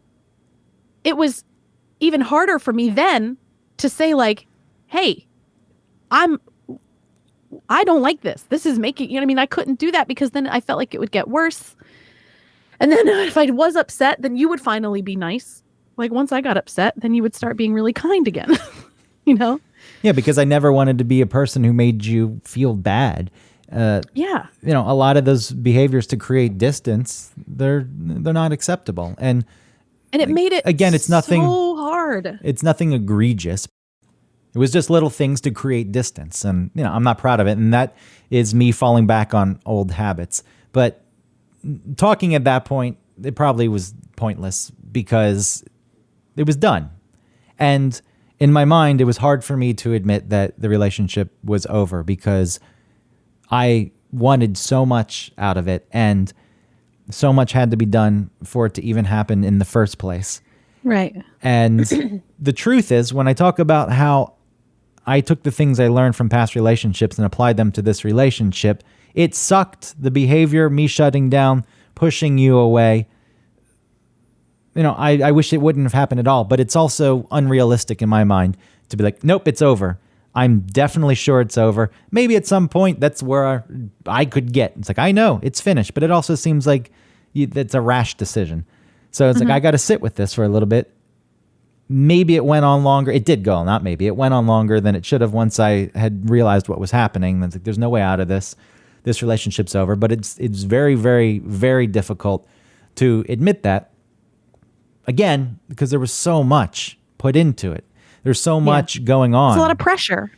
it was even harder for me then to say like, hey, I don't like this. This is making, you know what I mean? I couldn't do that because then I felt like it would get worse. And then if I was upset, then you would finally be nice. Like once I got upset, then you would start being really kind again, you know? Yeah, because I never wanted to be a person who made you feel bad. Yeah. A lot of those behaviors to create distance, they're not acceptable. And it made it again, it's nothing so hard. It's nothing egregious. It was just little things to create distance. And, I'm not proud of it. And that is me falling back on old habits. But talking at that point, it probably was pointless because it was done. And in my mind, it was hard for me to admit that the relationship was over because I wanted so much out of it and so much had to be done for it to even happen in the first place. Right. And the truth is, when I talk about how I took the things I learned from past relationships and applied them to this relationship, it sucked. The behavior, me shutting down, pushing you away. I wish it wouldn't have happened at all, but it's also unrealistic in my mind to be like, nope, it's over. I'm definitely sure it's over. Maybe at some point that's where I could get. It's like, I know it's finished, but it also seems like that's a rash decision. So it's like, I got to sit with this for a little bit. Maybe it went on longer. It did go, not maybe. It went on longer than it should have once I had realized what was happening. It's like, there's no way out of this. This relationship's over. But it's very, very, very difficult to admit that. Again, because there was so much put into it. There's so much going on. It's a lot of pressure.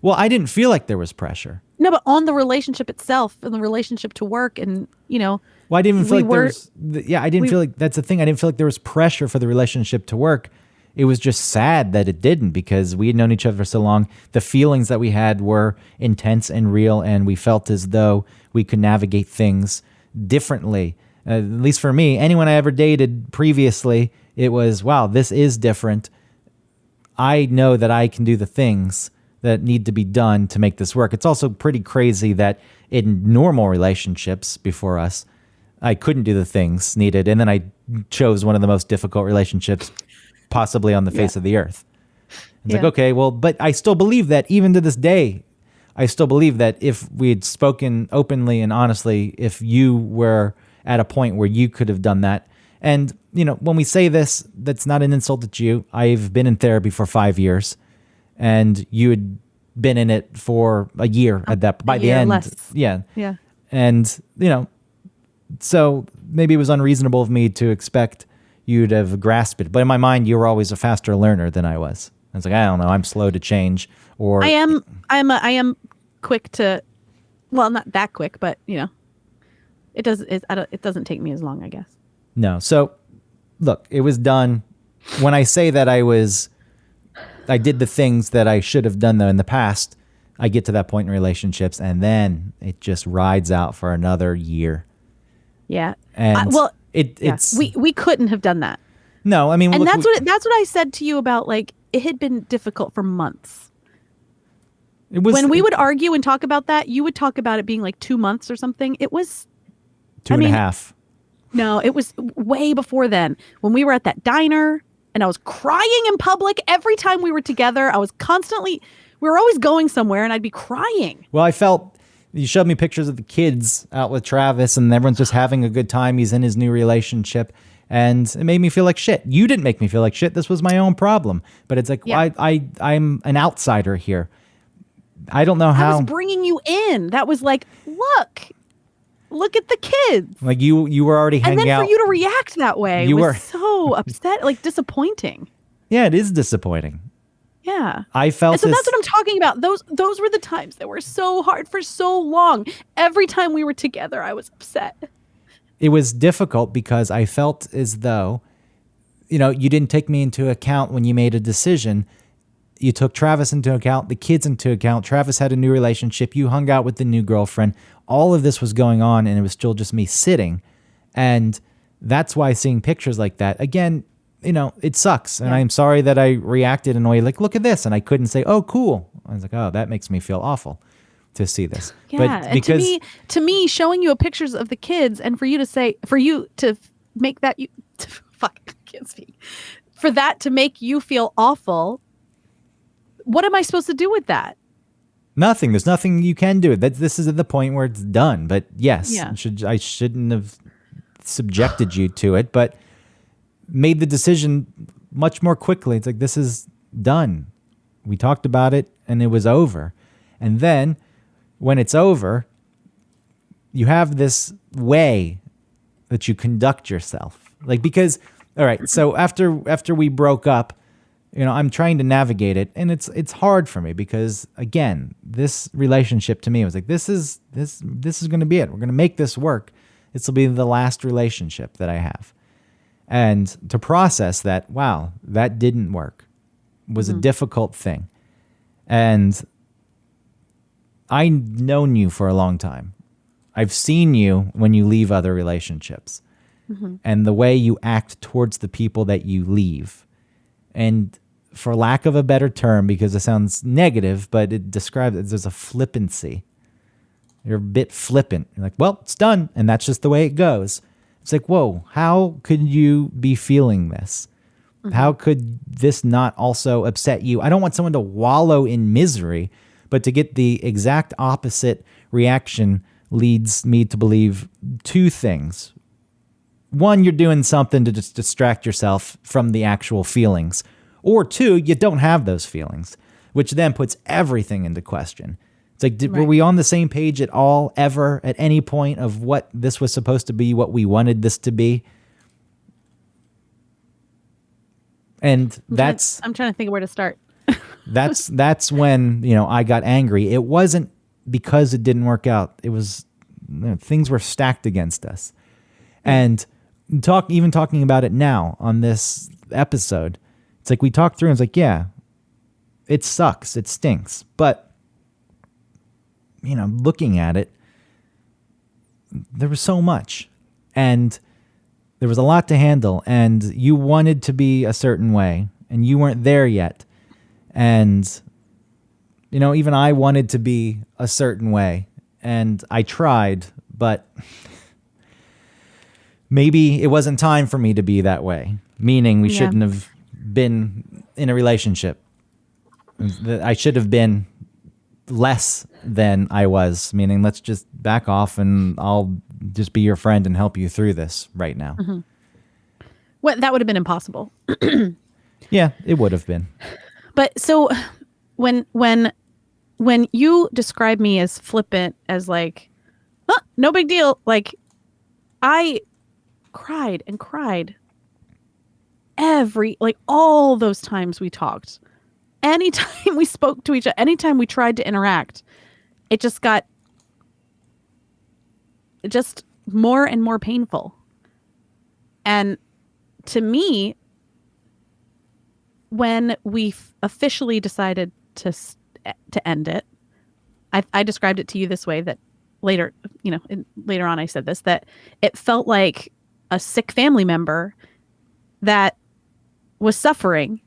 Well, I didn't feel like there was pressure. No, but on the relationship itself and the relationship to work and, Well, I didn't even feel like there was... I didn't feel like... That's the thing. I didn't feel like there was pressure for the relationship to work. It was just sad that it didn't because we had known each other for so long. The feelings that we had were intense and real, and we felt as though we could navigate things differently. At least for me, anyone I ever dated previously, it was, wow, this is different. I know that I can do the things that need to be done to make this work. It's also pretty crazy that in normal relationships before us, I couldn't do the things needed. And then I chose one of the most difficult relationships possibly on the face of the earth. It's like, okay, well, but I still believe that even to this day, I still believe that if we had spoken openly and honestly, if you were at a point where you could have done that. And, when we say this, that's not an insult to you. I've been in therapy for 5 years and you had been in it for a year at that, by the end. Less. Yeah. Yeah. And, so maybe it was unreasonable of me to expect you'd have grasped it. But in my mind, you were always a faster learner than I was. I was like, I don't know, I'm slow to change. Or I am quick to, well, not that quick, but it doesn't take me as long, I guess. No. So look, it was done. When I say that I did the things that I should have done though in the past, I get to that point in relationships and then it just rides out for another year. Yeah. And it's we couldn't have done that. No, I mean, and that's what I said to you about, like, it had been difficult for months. When we would argue and talk about that, you would talk about it being like 2 months or something. It was 2.5. No, it was way before then. When we were at that diner and I was crying in public every time we were together, we were always going somewhere and I'd be crying. Well, I felt, you showed me pictures of the kids out with Travis and everyone's just having a good time. He's in his new relationship and it made me feel like shit. You didn't make me feel like shit. This was my own problem. But it's like, I'm an outsider here. I don't know how. I was bringing you in. That was like, look at the kids. Like you were already hanging out. And then for you to react that way was so upset, like disappointing. Yeah, it is disappointing. Yeah. I felt so that's what I'm talking about. Those were the times that were so hard for so long. Every time we were together, I was upset. It was difficult because I felt as though, you didn't take me into account when you made a decision. you took Travis into account, the kids into account. Travis had a new relationship. You hung out with the new girlfriend. All of this was going on, and it was still just me sitting. And that's why seeing pictures like that, again, it sucks. And I'm sorry that I reacted in a way like, look at this. And I couldn't say, oh, cool. I was like, oh, that makes me feel awful to see this. Yeah. But And because to me, showing you pictures of the kids and for you to make that fuck, I can't speak. For that to make you feel awful, what am I supposed to do with that? nothing, there's nothing you can do. This is at the point where it's done. But yes, Yeah. I shouldn't have subjected you to it, but made the decision much more quickly. It's like, this is done. We talked about it and it was over. And then when it's over, you have this way that you conduct yourself. Like, because, all right, so after we broke up, I'm trying to navigate it, and it's hard for me because, again, this relationship to me was like, this is going to be it. We're going to make this work. This will be the last relationship that I have. And to process that, wow, that didn't work, was a difficult thing. And I've known you for a long time. I've seen you when you leave other relationships and the way you act towards the people that you leave. And for lack of a better term, because it sounds negative, but it describes it as a flippancy. You're a bit flippant. You're like, well, it's done. And that's just the way it goes. It's like, whoa, how could you be feeling this? How could this not also upset you? I don't want someone to wallow in misery, but to get the exact opposite reaction leads me to believe two things. One, you're doing something to just distract yourself from the actual feelings. Or two, you don't have those feelings, which then puts everything into question. It's like, were we on the same page at all, ever, at any point of what this was supposed to be, what we wanted this to be? And I'm trying to think of where to start. that's when, I got angry. It wasn't because it didn't work out. It was, things were stacked against us. And talking about it now on this episode, it's like we talked through and it's like, yeah, it sucks. It stinks. But, looking at it, there was so much. And there was a lot to handle. And you wanted to be a certain way. And you weren't there yet. And, even I wanted to be a certain way. And I tried, but maybe it wasn't time for me to be that way. Meaning we shouldn't have been in a relationship. I should have been less than I was, meaning let's just back off and I'll just be your friend and help you through this right now. Well, that would have been impossible. Yeah, it would have been. But so when you describe me as flippant, as like, no big deal, like I cried and cried all those times we talked, anytime we spoke to each other, anytime we tried to interact, it just got just more and more painful. And to me, when we officially decided to end it, I described it to you this way, that later on I said this, that it felt like a sick family member that was suffering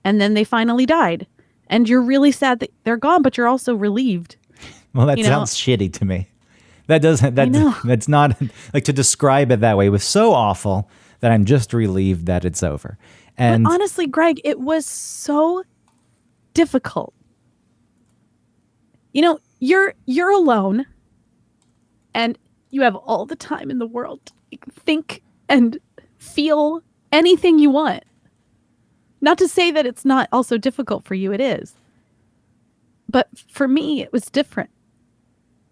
and then they finally died. And you're really sad that they're gone, but you're also relieved. Well, that sounds shitty to me. That's not like, to describe it that way. It was so awful that I'm just relieved that it's over. And but honestly, Greg, it was so difficult. You're alone and you have all the time in the world to think and feel anything you want. Not to say that it's not also difficult for you, it is. But for me, it was different.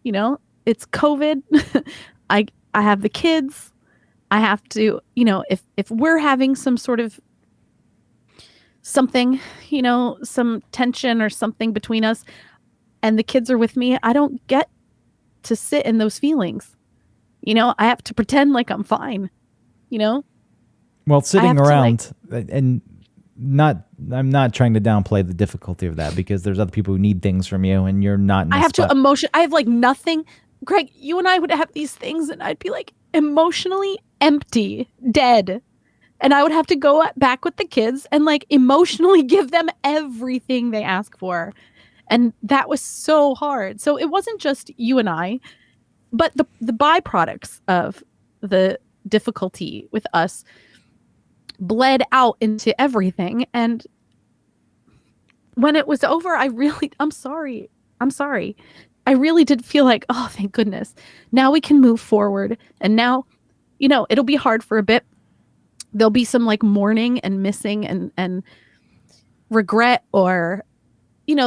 It's COVID. I have the kids. I have to, if we're having some sort of something, some tension or something between us and the kids are with me, I don't get to sit in those feelings. I have to pretend like I'm fine, Well, sitting around and not I'm not trying to downplay the difficulty of that, because there's other people who need things from you, and you're not in I a have spot. to emotion. I have like nothing. Greg, you and I would have these things, and I'd be like emotionally empty, dead. And I would have to go back with the kids and like emotionally give them everything they ask for. And that was so hard. So it wasn't just you and I, but the byproducts of the difficulty with us bled out into everything. And when it was over, I'm sorry. I'm sorry. I really did feel like, oh, thank goodness. Now we can move forward. And now, it'll be hard for a bit. There'll be some like mourning and missing and regret, or,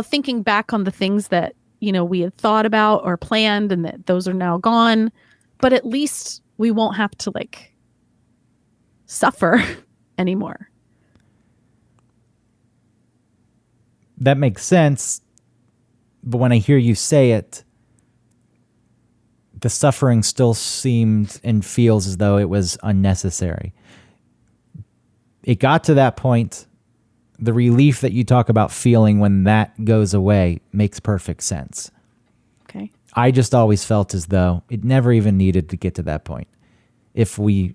thinking back on the things that, we had thought about or planned, and that those are now gone. But at least we won't have to like suffer anymore. That makes sense. But when I hear you say it, the suffering still seemed and feels as though it was unnecessary. It got to that point. The relief that you talk about feeling when that goes away makes perfect sense. Okay. I just always felt as though it never even needed to get to that point. If we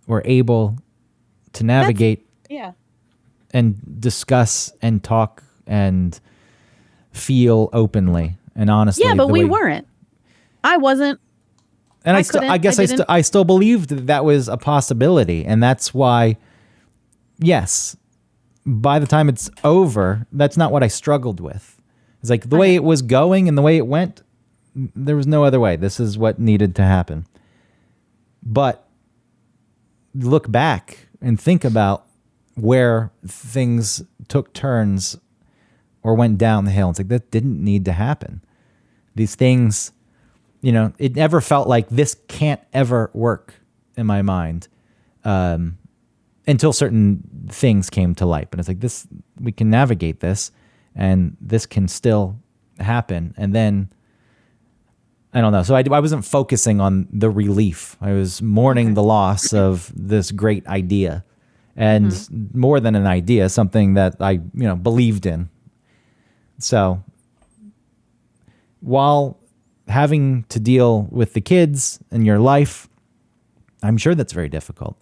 were able to navigate and discuss and talk and feel openly and honestly. Yeah, but we weren't. I wasn't. And I still believed that was a possibility. And that's why, yes, by the time it's over, that's not what I struggled with. It's like the way it was going and the way it went, there was no other way. This is what needed to happen. But look back and think about where things took turns or went down the hill. It's like, that didn't need to happen. These things, it never felt like this can't ever work in my mind. Until certain things came to light. But it's like, this, we can navigate this, and this can still happen. And then, I don't know. So I wasn't focusing on the relief. I was mourning the loss of this great idea. And more than an idea, something that I, believed in. So while having to deal with the kids in your life, I'm sure that's very difficult.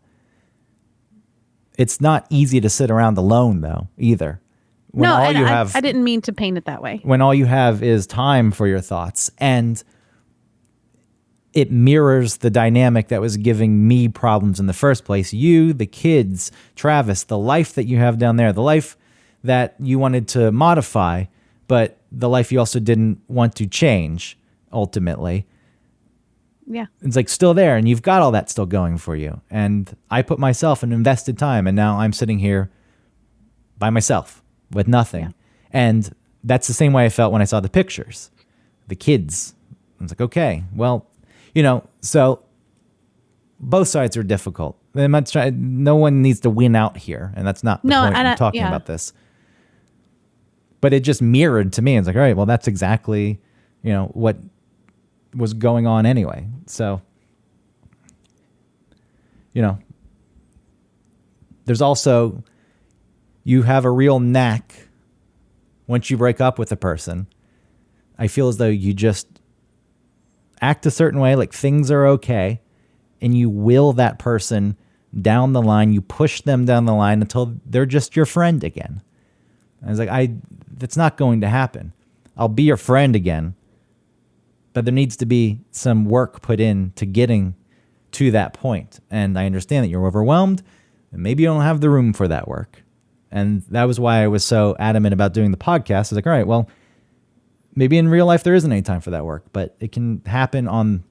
It's not easy to sit around alone, though, either. I didn't mean to paint it that way. When all you have is time for your thoughts, and it mirrors the dynamic that was giving me problems in the first place. You, the kids, Travis, the life that you have down there, the life that you wanted to modify, but the life you also didn't want to change, ultimately. Yeah. It's like still there, and you've got all that still going for you. And I put myself and invested time, and now I'm sitting here by myself with nothing. Yeah. And that's the same way I felt when I saw the pictures, the kids. I was like, okay, well, so both sides are difficult. No one needs to win out here, and that's not the point I'm talking about this. But it just mirrored to me. It's like, all right, well, that's exactly, what was going on anyway. So, there's also, you have a real knack once you break up with a person. I feel as though you just act a certain way, like things are okay, and you will that person down the line. You push them down the line until they're just your friend again. I was like, that's not going to happen. I'll be your friend again. But there needs to be some work put in to getting to that point. And I understand that you're overwhelmed, and maybe you don't have the room for that work. And that was why I was so adamant about doing the podcast. I was like, all right, well, maybe in real life there isn't any time for that work, but it can happen on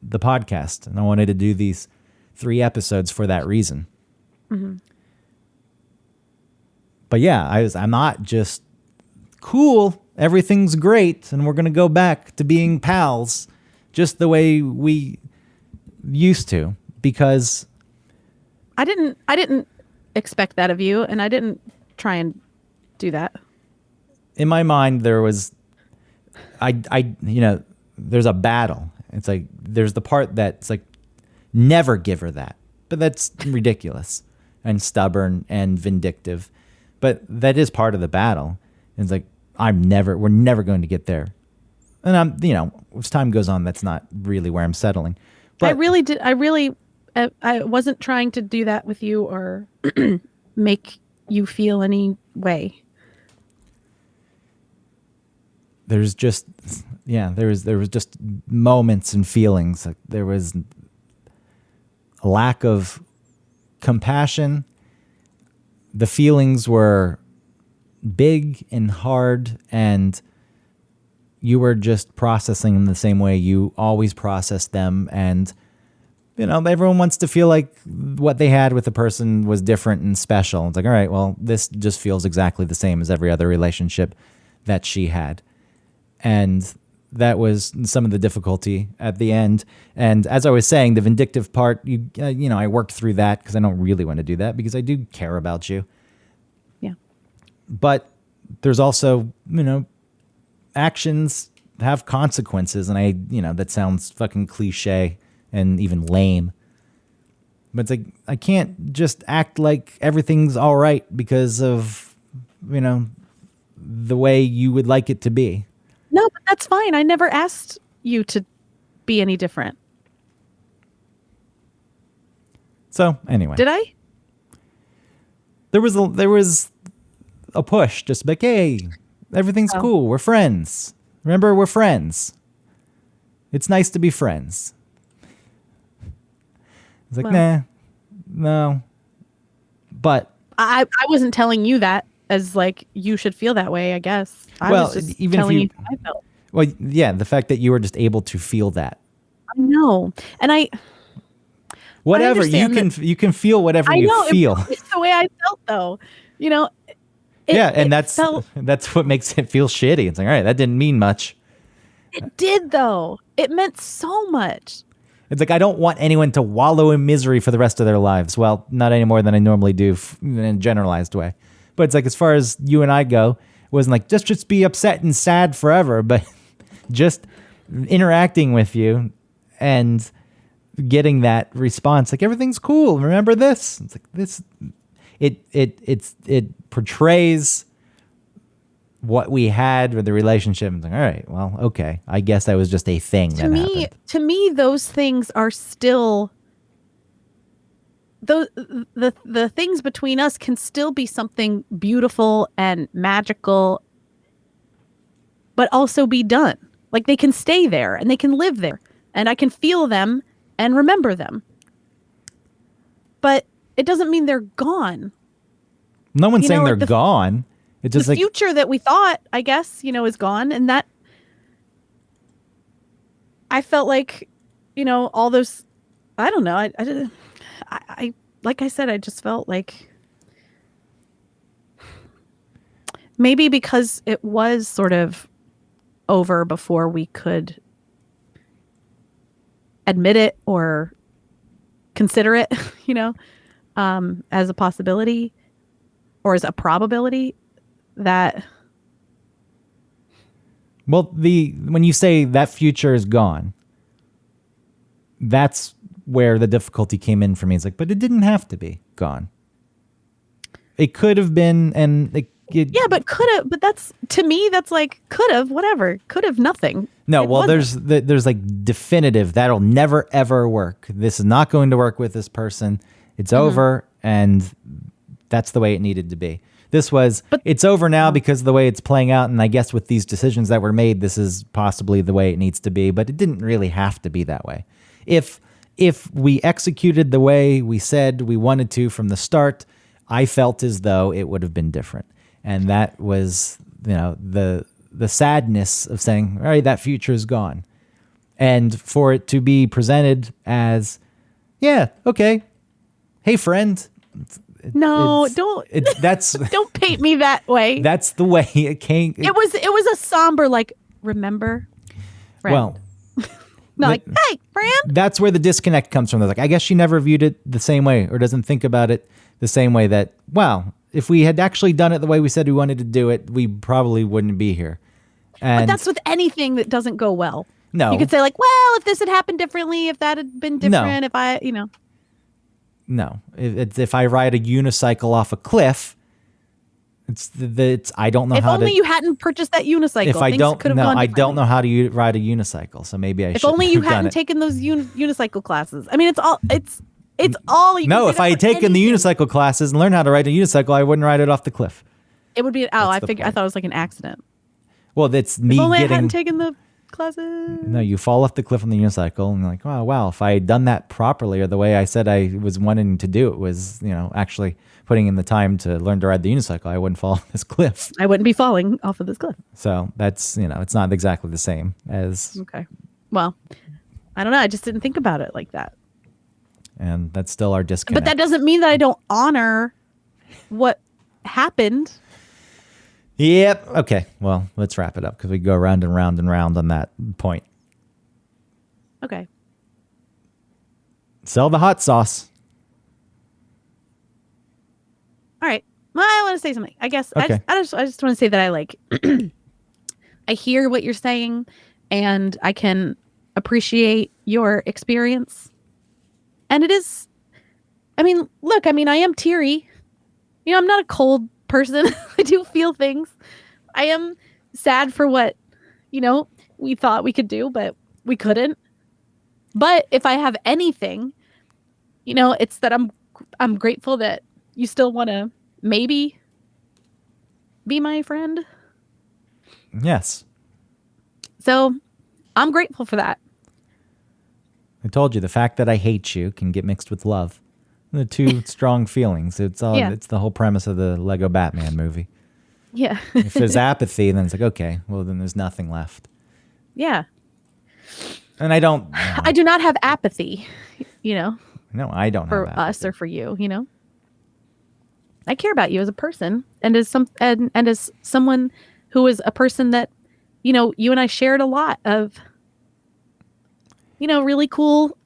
the podcast. And I wanted to do these 3 episodes for that reason. Mm-hmm. But yeah, I'm not just cool, everything's great, and we're going to go back to being pals just the way we used to, because I didn't expect that of you, and I didn't try and do that. In my mind, there was, there's a battle. It's like, there's the part that's like, never give her that. But that's ridiculous and stubborn and vindictive. But that is part of the battle. It's like, we're never going to get there. And as time goes on, that's not really where I'm settling. But I wasn't trying to do that with you or make you feel any way. There's just, there was just moments and feelings. Like there was a lack of compassion. The feelings were big and hard, and you were just processing them the same way you always process them. And, everyone wants to feel like what they had with the person was different and special. It's like, all right, well, this just feels exactly the same as every other relationship that she had. And that was some of the difficulty at the end. And as I was saying, the vindictive part, I worked through that because I don't really want to do that because I do care about you. Yeah. But there's also, actions have consequences. And that sounds fucking cliche and even lame. But it's like, I can't just act like everything's all right because of, the way you would like it to be. No, but that's fine. I never asked you to be any different. So anyway, did I? There was a push, just like, hey, everything's cool. We're friends. Remember, we're friends. It's nice to be friends. It's like, nah, no. But I wasn't telling you that as like you should feel that way, I guess. I was just telling you how I felt. Well, yeah, the fact that you were just able to feel that. I know. And whatever, you can feel whatever you feel. It's the way I felt though. That's what makes it feel shitty. It's like, all right, that didn't mean much. It did though. It meant so much. It's like, I don't want anyone to wallow in misery for the rest of their lives. Well, not any more than I normally do in a generalized way. But it's like, as far as you and I go, it wasn't like, just be upset and sad forever, but just interacting with you and getting that response, like, everything's cool. Remember this? It's like this. It portrays what we had with the relationship. It's like, all right, well, okay. I guess that was just a thing that happened. To me, those things are still the things between us can still be something beautiful and magical, but also be done. Like, they can stay there and they can live there and I can feel them and remember them. But it doesn't mean they're gone. No one's saying they're gone. It's just the future that we thought, I guess, is gone. And that I felt like, all those, I don't know. I like I said, I just felt like maybe because it was sort of over before we could admit it or consider it, as a possibility or as a probability that. Well, when you say that future is gone, that's where the difficulty came in for me. It's like, but it didn't have to be gone. It could have been, and but could have. But that's, to me, that's like could have, whatever, could have nothing. No, there's like definitive that'll never ever work. This is not going to work with this person. It's over, and that's the way it needed to be. It's over now because of the way it's playing out, and I guess with these decisions that were made, this is possibly the way it needs to be, but it didn't really have to be that way. If we executed the way we said we wanted to from the start, I felt as though it would have been different. And that was, the sadness of saying, all right, that future is gone. And for it to be presented as, yeah, okay, hey, friend. Don't paint me that way. That's the way it came. It was a somber, like, remember, friend. Well, like, hey, friend. That's where the disconnect comes from. They're like, I guess she never viewed it the same way or doesn't think about it the same way that, wow, if we had actually done it the way we said we wanted to do it, we probably wouldn't be here. But that's with anything that doesn't go well. No. You could say, like, well, if this had happened differently, if that had been different, if I, No. If I ride a unicycle off a cliff, It's I don't know If how only to. you hadn't purchased that unicycle. If I Things don't could have know, gone I don't know differently. how to ride a unicycle, so maybe I If should only you have done hadn't it. taken those unicycle classes. I mean, it's all you can No, say if that I for had taken the anything. unicycle classes and learned how to ride a unicycle, I wouldn't ride it off the cliff. It would be. Oh, That's I the figured. I point. thought it was like an accident. Well, that's If me only I hadn't getting. taken the classes. No, you fall off the cliff on the unicycle and you're like, oh, wow, if I had done that properly or the way I said I was wanting to do it was, actually putting in the time to learn to ride the unicycle, I wouldn't fall off this cliff. I wouldn't be falling off of this cliff. So that's, it's not exactly the same as, Okay. Well, I don't know. I just didn't think about it like that. and that's still our disconnect. But that doesn't mean that I don't honor what happened. Yep. Okay. Well, let's wrap it up because we go round and round and round on that point. Okay. Sell the hot sauce. All right. Well, I want to say something. I guess Okay. I just want to say that I like I hear what you're saying and I can appreciate your experience. And it is I mean, look, I am teary. I'm not a cold person. I do feel things. I am sad for what, we thought we could do, but we couldn't. But if I have anything, it's that I'm grateful that you still want to maybe be my friend. Yes. So I'm grateful for that. I told you the fact that I hate you can get mixed with love. The two strong feelings. It's all. Yeah. It's the whole premise of the Lego Batman movie. Yeah. If there's apathy, then it's like, okay, well, then there's nothing left. Yeah. And I don't. I do not have apathy, No, I don't for have us apathy. or for you. I care about you as a person and as someone who is a person that, you and I shared a lot of, really cool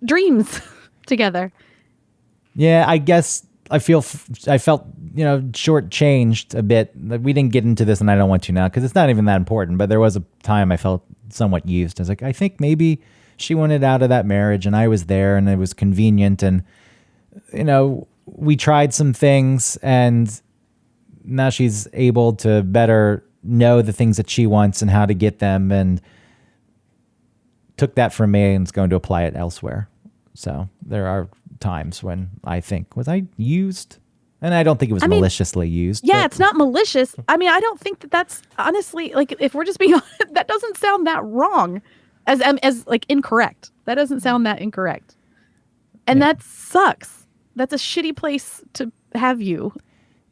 dreams together. Yeah, I guess I felt, shortchanged a bit. We didn't get into this, and I don't want to now because it's not even that important. But there was a time I felt somewhat used. I was like, I think maybe she wanted out of that marriage, and I was there, and it was convenient, and we tried some things, and now she's able to better know the things that she wants and how to get them, and took that from me and is going to apply it elsewhere. So there are times when I think, was I used? And I don't think it was maliciously used. Yeah, but it's not malicious. I don't think that's honestly, like, if we're just being honest, that doesn't sound that wrong as like incorrect. That doesn't sound that incorrect. And that sucks. That's a shitty place to have you.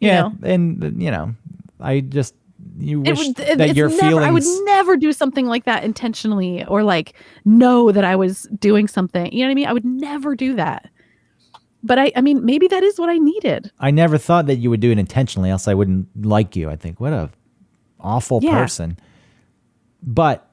Yeah, know? and I just wish that It's your never, feelings. I would never do something like that intentionally or like know that I was doing something. You know what I mean? I would never do that. But I mean, maybe that is what I needed. I never thought that you would do it intentionally, else I wouldn't like you. I think, what a awful person. But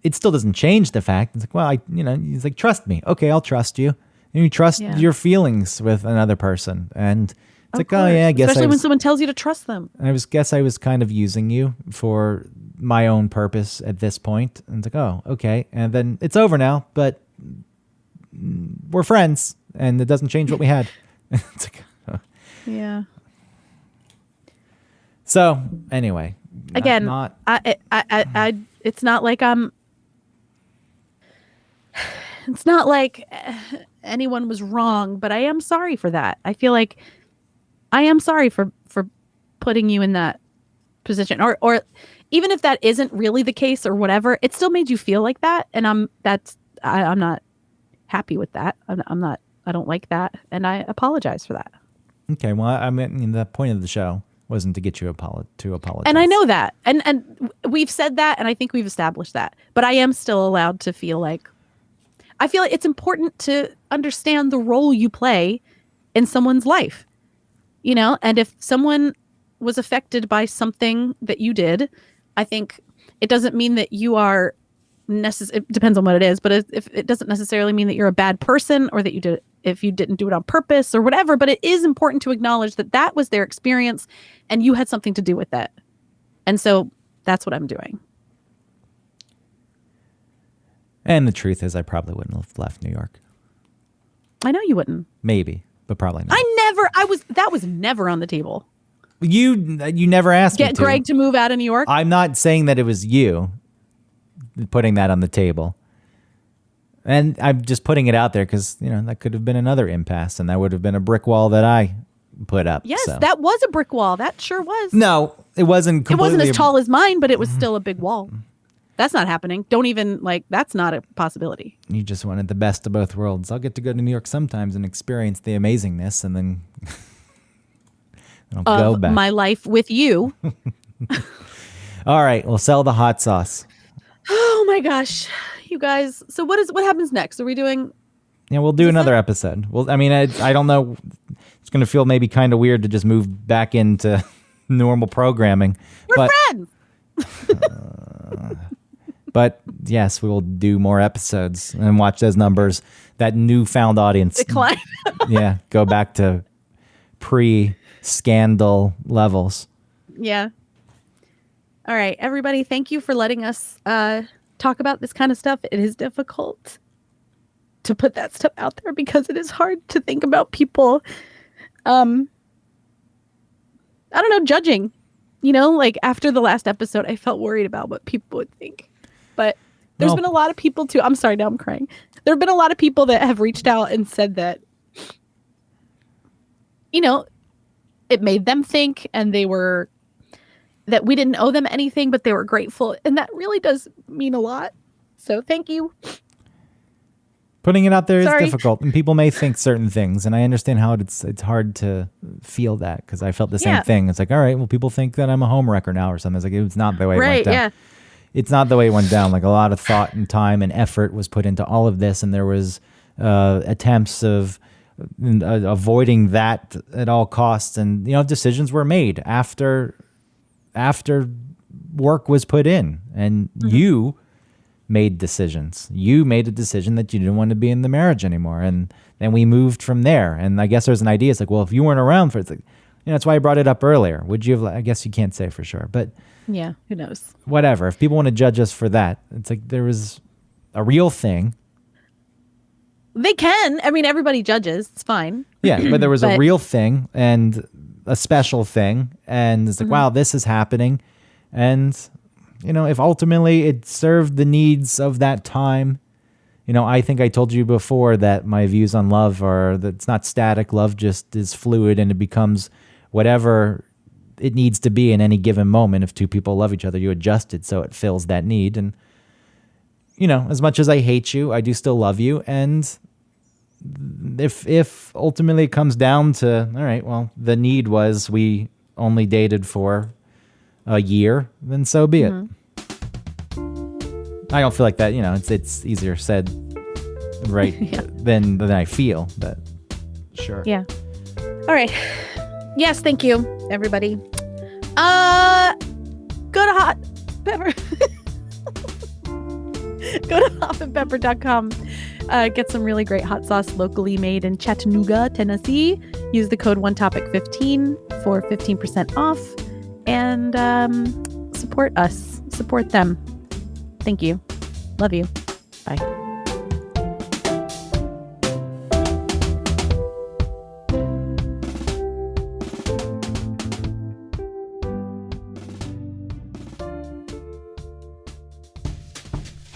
it still doesn't change the fact. It's like, well, he's like, trust me. Okay, I'll trust you. And you trust your feelings with another person. And it's like, oh yeah, I guess especially when someone tells you to trust them. I guess I was kind of using you for my own purpose at this point. And it's like, oh, okay. And then it's over now, but we're friends and it doesn't change what we had. It's like, oh. Yeah. So anyway, Again, it's not like it's not like anyone was wrong, but I am sorry for that. I feel like I am sorry for putting you in that position, or even if that isn't really the case or whatever, it still made you feel like that, and I'm not happy with that. I don't like that, and I apologize for that. Okay, well, I mean, the point of the show wasn't to get you to apologize. And I know that, and we've said that, and I think we've established that. But I am still allowed to feel like it's important to understand the role you play in someone's life, and if someone was affected by something that you did, I think it doesn't mean that you are it depends on what it is, but if it doesn't necessarily mean that you're a bad person or that if you didn't do it on purpose or whatever, but it is important to acknowledge that was their experience and you had something to do with that. And so that's what I'm doing. And the truth is, I probably wouldn't have left New York. I know you wouldn't. Maybe, but probably not. That was never on the table. You never asked me Get to. Greg to move out of New York? I'm not saying that it was you putting that on the table. And I'm just putting it out there because, that could have been another impasse, and that would have been a brick wall that I put up. Yes, so. that was a brick wall. That sure was. No, it wasn't completely. It wasn't as tall as mine, but it was still a big wall. That's not happening. Don't even, that's not a possibility. You just wanted the best of both worlds. I'll get to go to New York sometimes and experience the amazingness, and then I'll go back. My life with you. All right, we'll sell the hot sauce. Oh my gosh, you guys. So what happens next? Are we doing? Yeah, we'll do another episode. Well, I mean, I don't know. It's going to feel maybe kind of weird to just move back into normal programming. We're friends. But yes, we will do more episodes and watch those numbers. That newfound audience decline. Yeah, go back to pre-scandal levels. Yeah. All right, everybody, thank you for letting us talk about this kind of stuff. It is difficult to put that stuff out there because it is hard to think about people, I don't know, judging. After the last episode, I felt worried about what people would think. But there's been a lot of people, too. I'm sorry, now I'm crying. There have been a lot of people that have reached out and said that, it made them think, and that we didn't owe them anything, but they were grateful. And that really does mean a lot. So thank you. Putting it out there is difficult, and people may think certain things. And I understand how it's hard to feel that, because I felt the same thing. It's like, all right, well, people think that I'm a homewrecker now or something. It's like, it's not the way it went down. Yeah. It's not the way it went down. Like, a lot of thought and time and effort was put into all of this, and there was attempts of avoiding that at all costs. And, decisions were made after work was put in, and you made decisions. You made a decision that you didn't want to be in the marriage anymore. And then we moved from there. And I guess there's an idea. It's like, well, if you weren't around for it, that's why I brought it up earlier. Would you have, I guess you can't say for sure, but yeah, who knows? Whatever. If people want to judge us for that, it's like there was a real thing. They can. I mean, everybody judges. It's fine. Yeah, but there was a real thing and a special thing. And it's like, wow, this is happening. And, if ultimately it served the needs of that time, I think I told you before that my views on love are that it's not static. Love just is fluid, and it becomes whatever it needs to be in any given moment. If two people love each other, you adjust it so it fills that need. And, as much as I hate you, I do still love you. And if ultimately it comes down to, all right, well, the need was we only dated for a year, then so be it. I don't feel like that, it's easier said than I feel, but sure. Yeah. All right. Yes, thank you, everybody. Go to Hot Pepper. Go to hotandpepper.com. Get some really great hot sauce locally made in Chattanooga, Tennessee. Use the code ONETOPIC15 for 15% off. And support us. Support them. Thank you. Love you. Bye.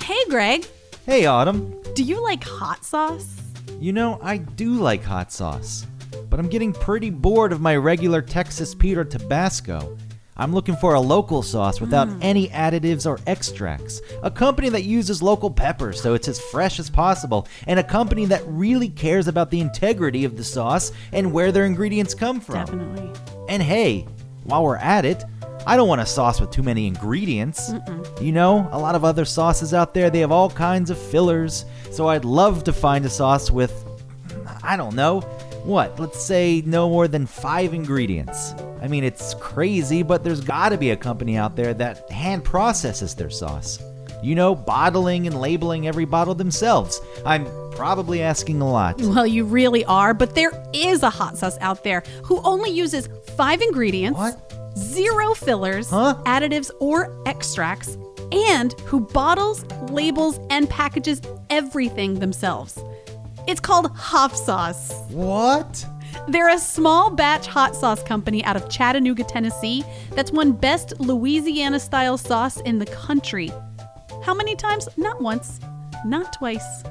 Hey, Greg. Hey, Autumn. Do you like hot sauce? I do like hot sauce, but I'm getting pretty bored of my regular Texas Pete or Tabasco. I'm looking for a local sauce without any additives or extracts. A company that uses local peppers so it's as fresh as possible, and a company that really cares about the integrity of the sauce and where their ingredients come from. Definitely. And hey, while we're at it, I don't want a sauce with too many ingredients. A lot of other sauces out there, they have all kinds of fillers. So I'd love to find a sauce with, I don't know, let's say no more than 5 ingredients. I mean, it's crazy, but there's gotta be a company out there that hand processes their sauce. Bottling and labeling every bottle themselves. I'm probably asking a lot. Well, you really are, but there is a hot sauce out there who only uses 5 ingredients. What? 0 fillers, additives, or extracts, and who bottles, labels, and packages everything themselves. It's called Hop Sauce. What? They're a small batch hot sauce company out of Chattanooga, Tennessee that's won best Louisiana-style sauce in the country. How many times? Not once, not twice,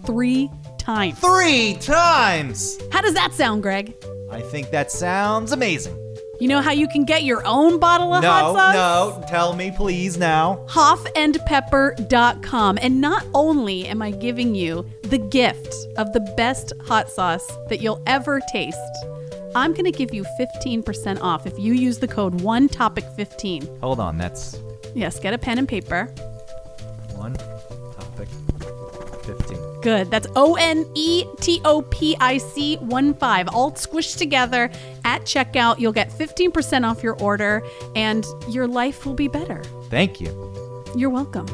3 times. 3 times! How does that sound, Greg? I think that sounds amazing. You know how you can get your own bottle of hot sauce? No, tell me please now. Hoffandpepper.com. And not only am I giving you the gift of the best hot sauce that you'll ever taste, I'm going to give you 15% off if you use the code ONETOPIC15. Hold on, that's Yes, get a pen and paper. 1 topic 15. Good. That's ONETOPIC 15, all squished together at checkout. You'll get 15% off your order and your life will be better. Thank you. You're welcome.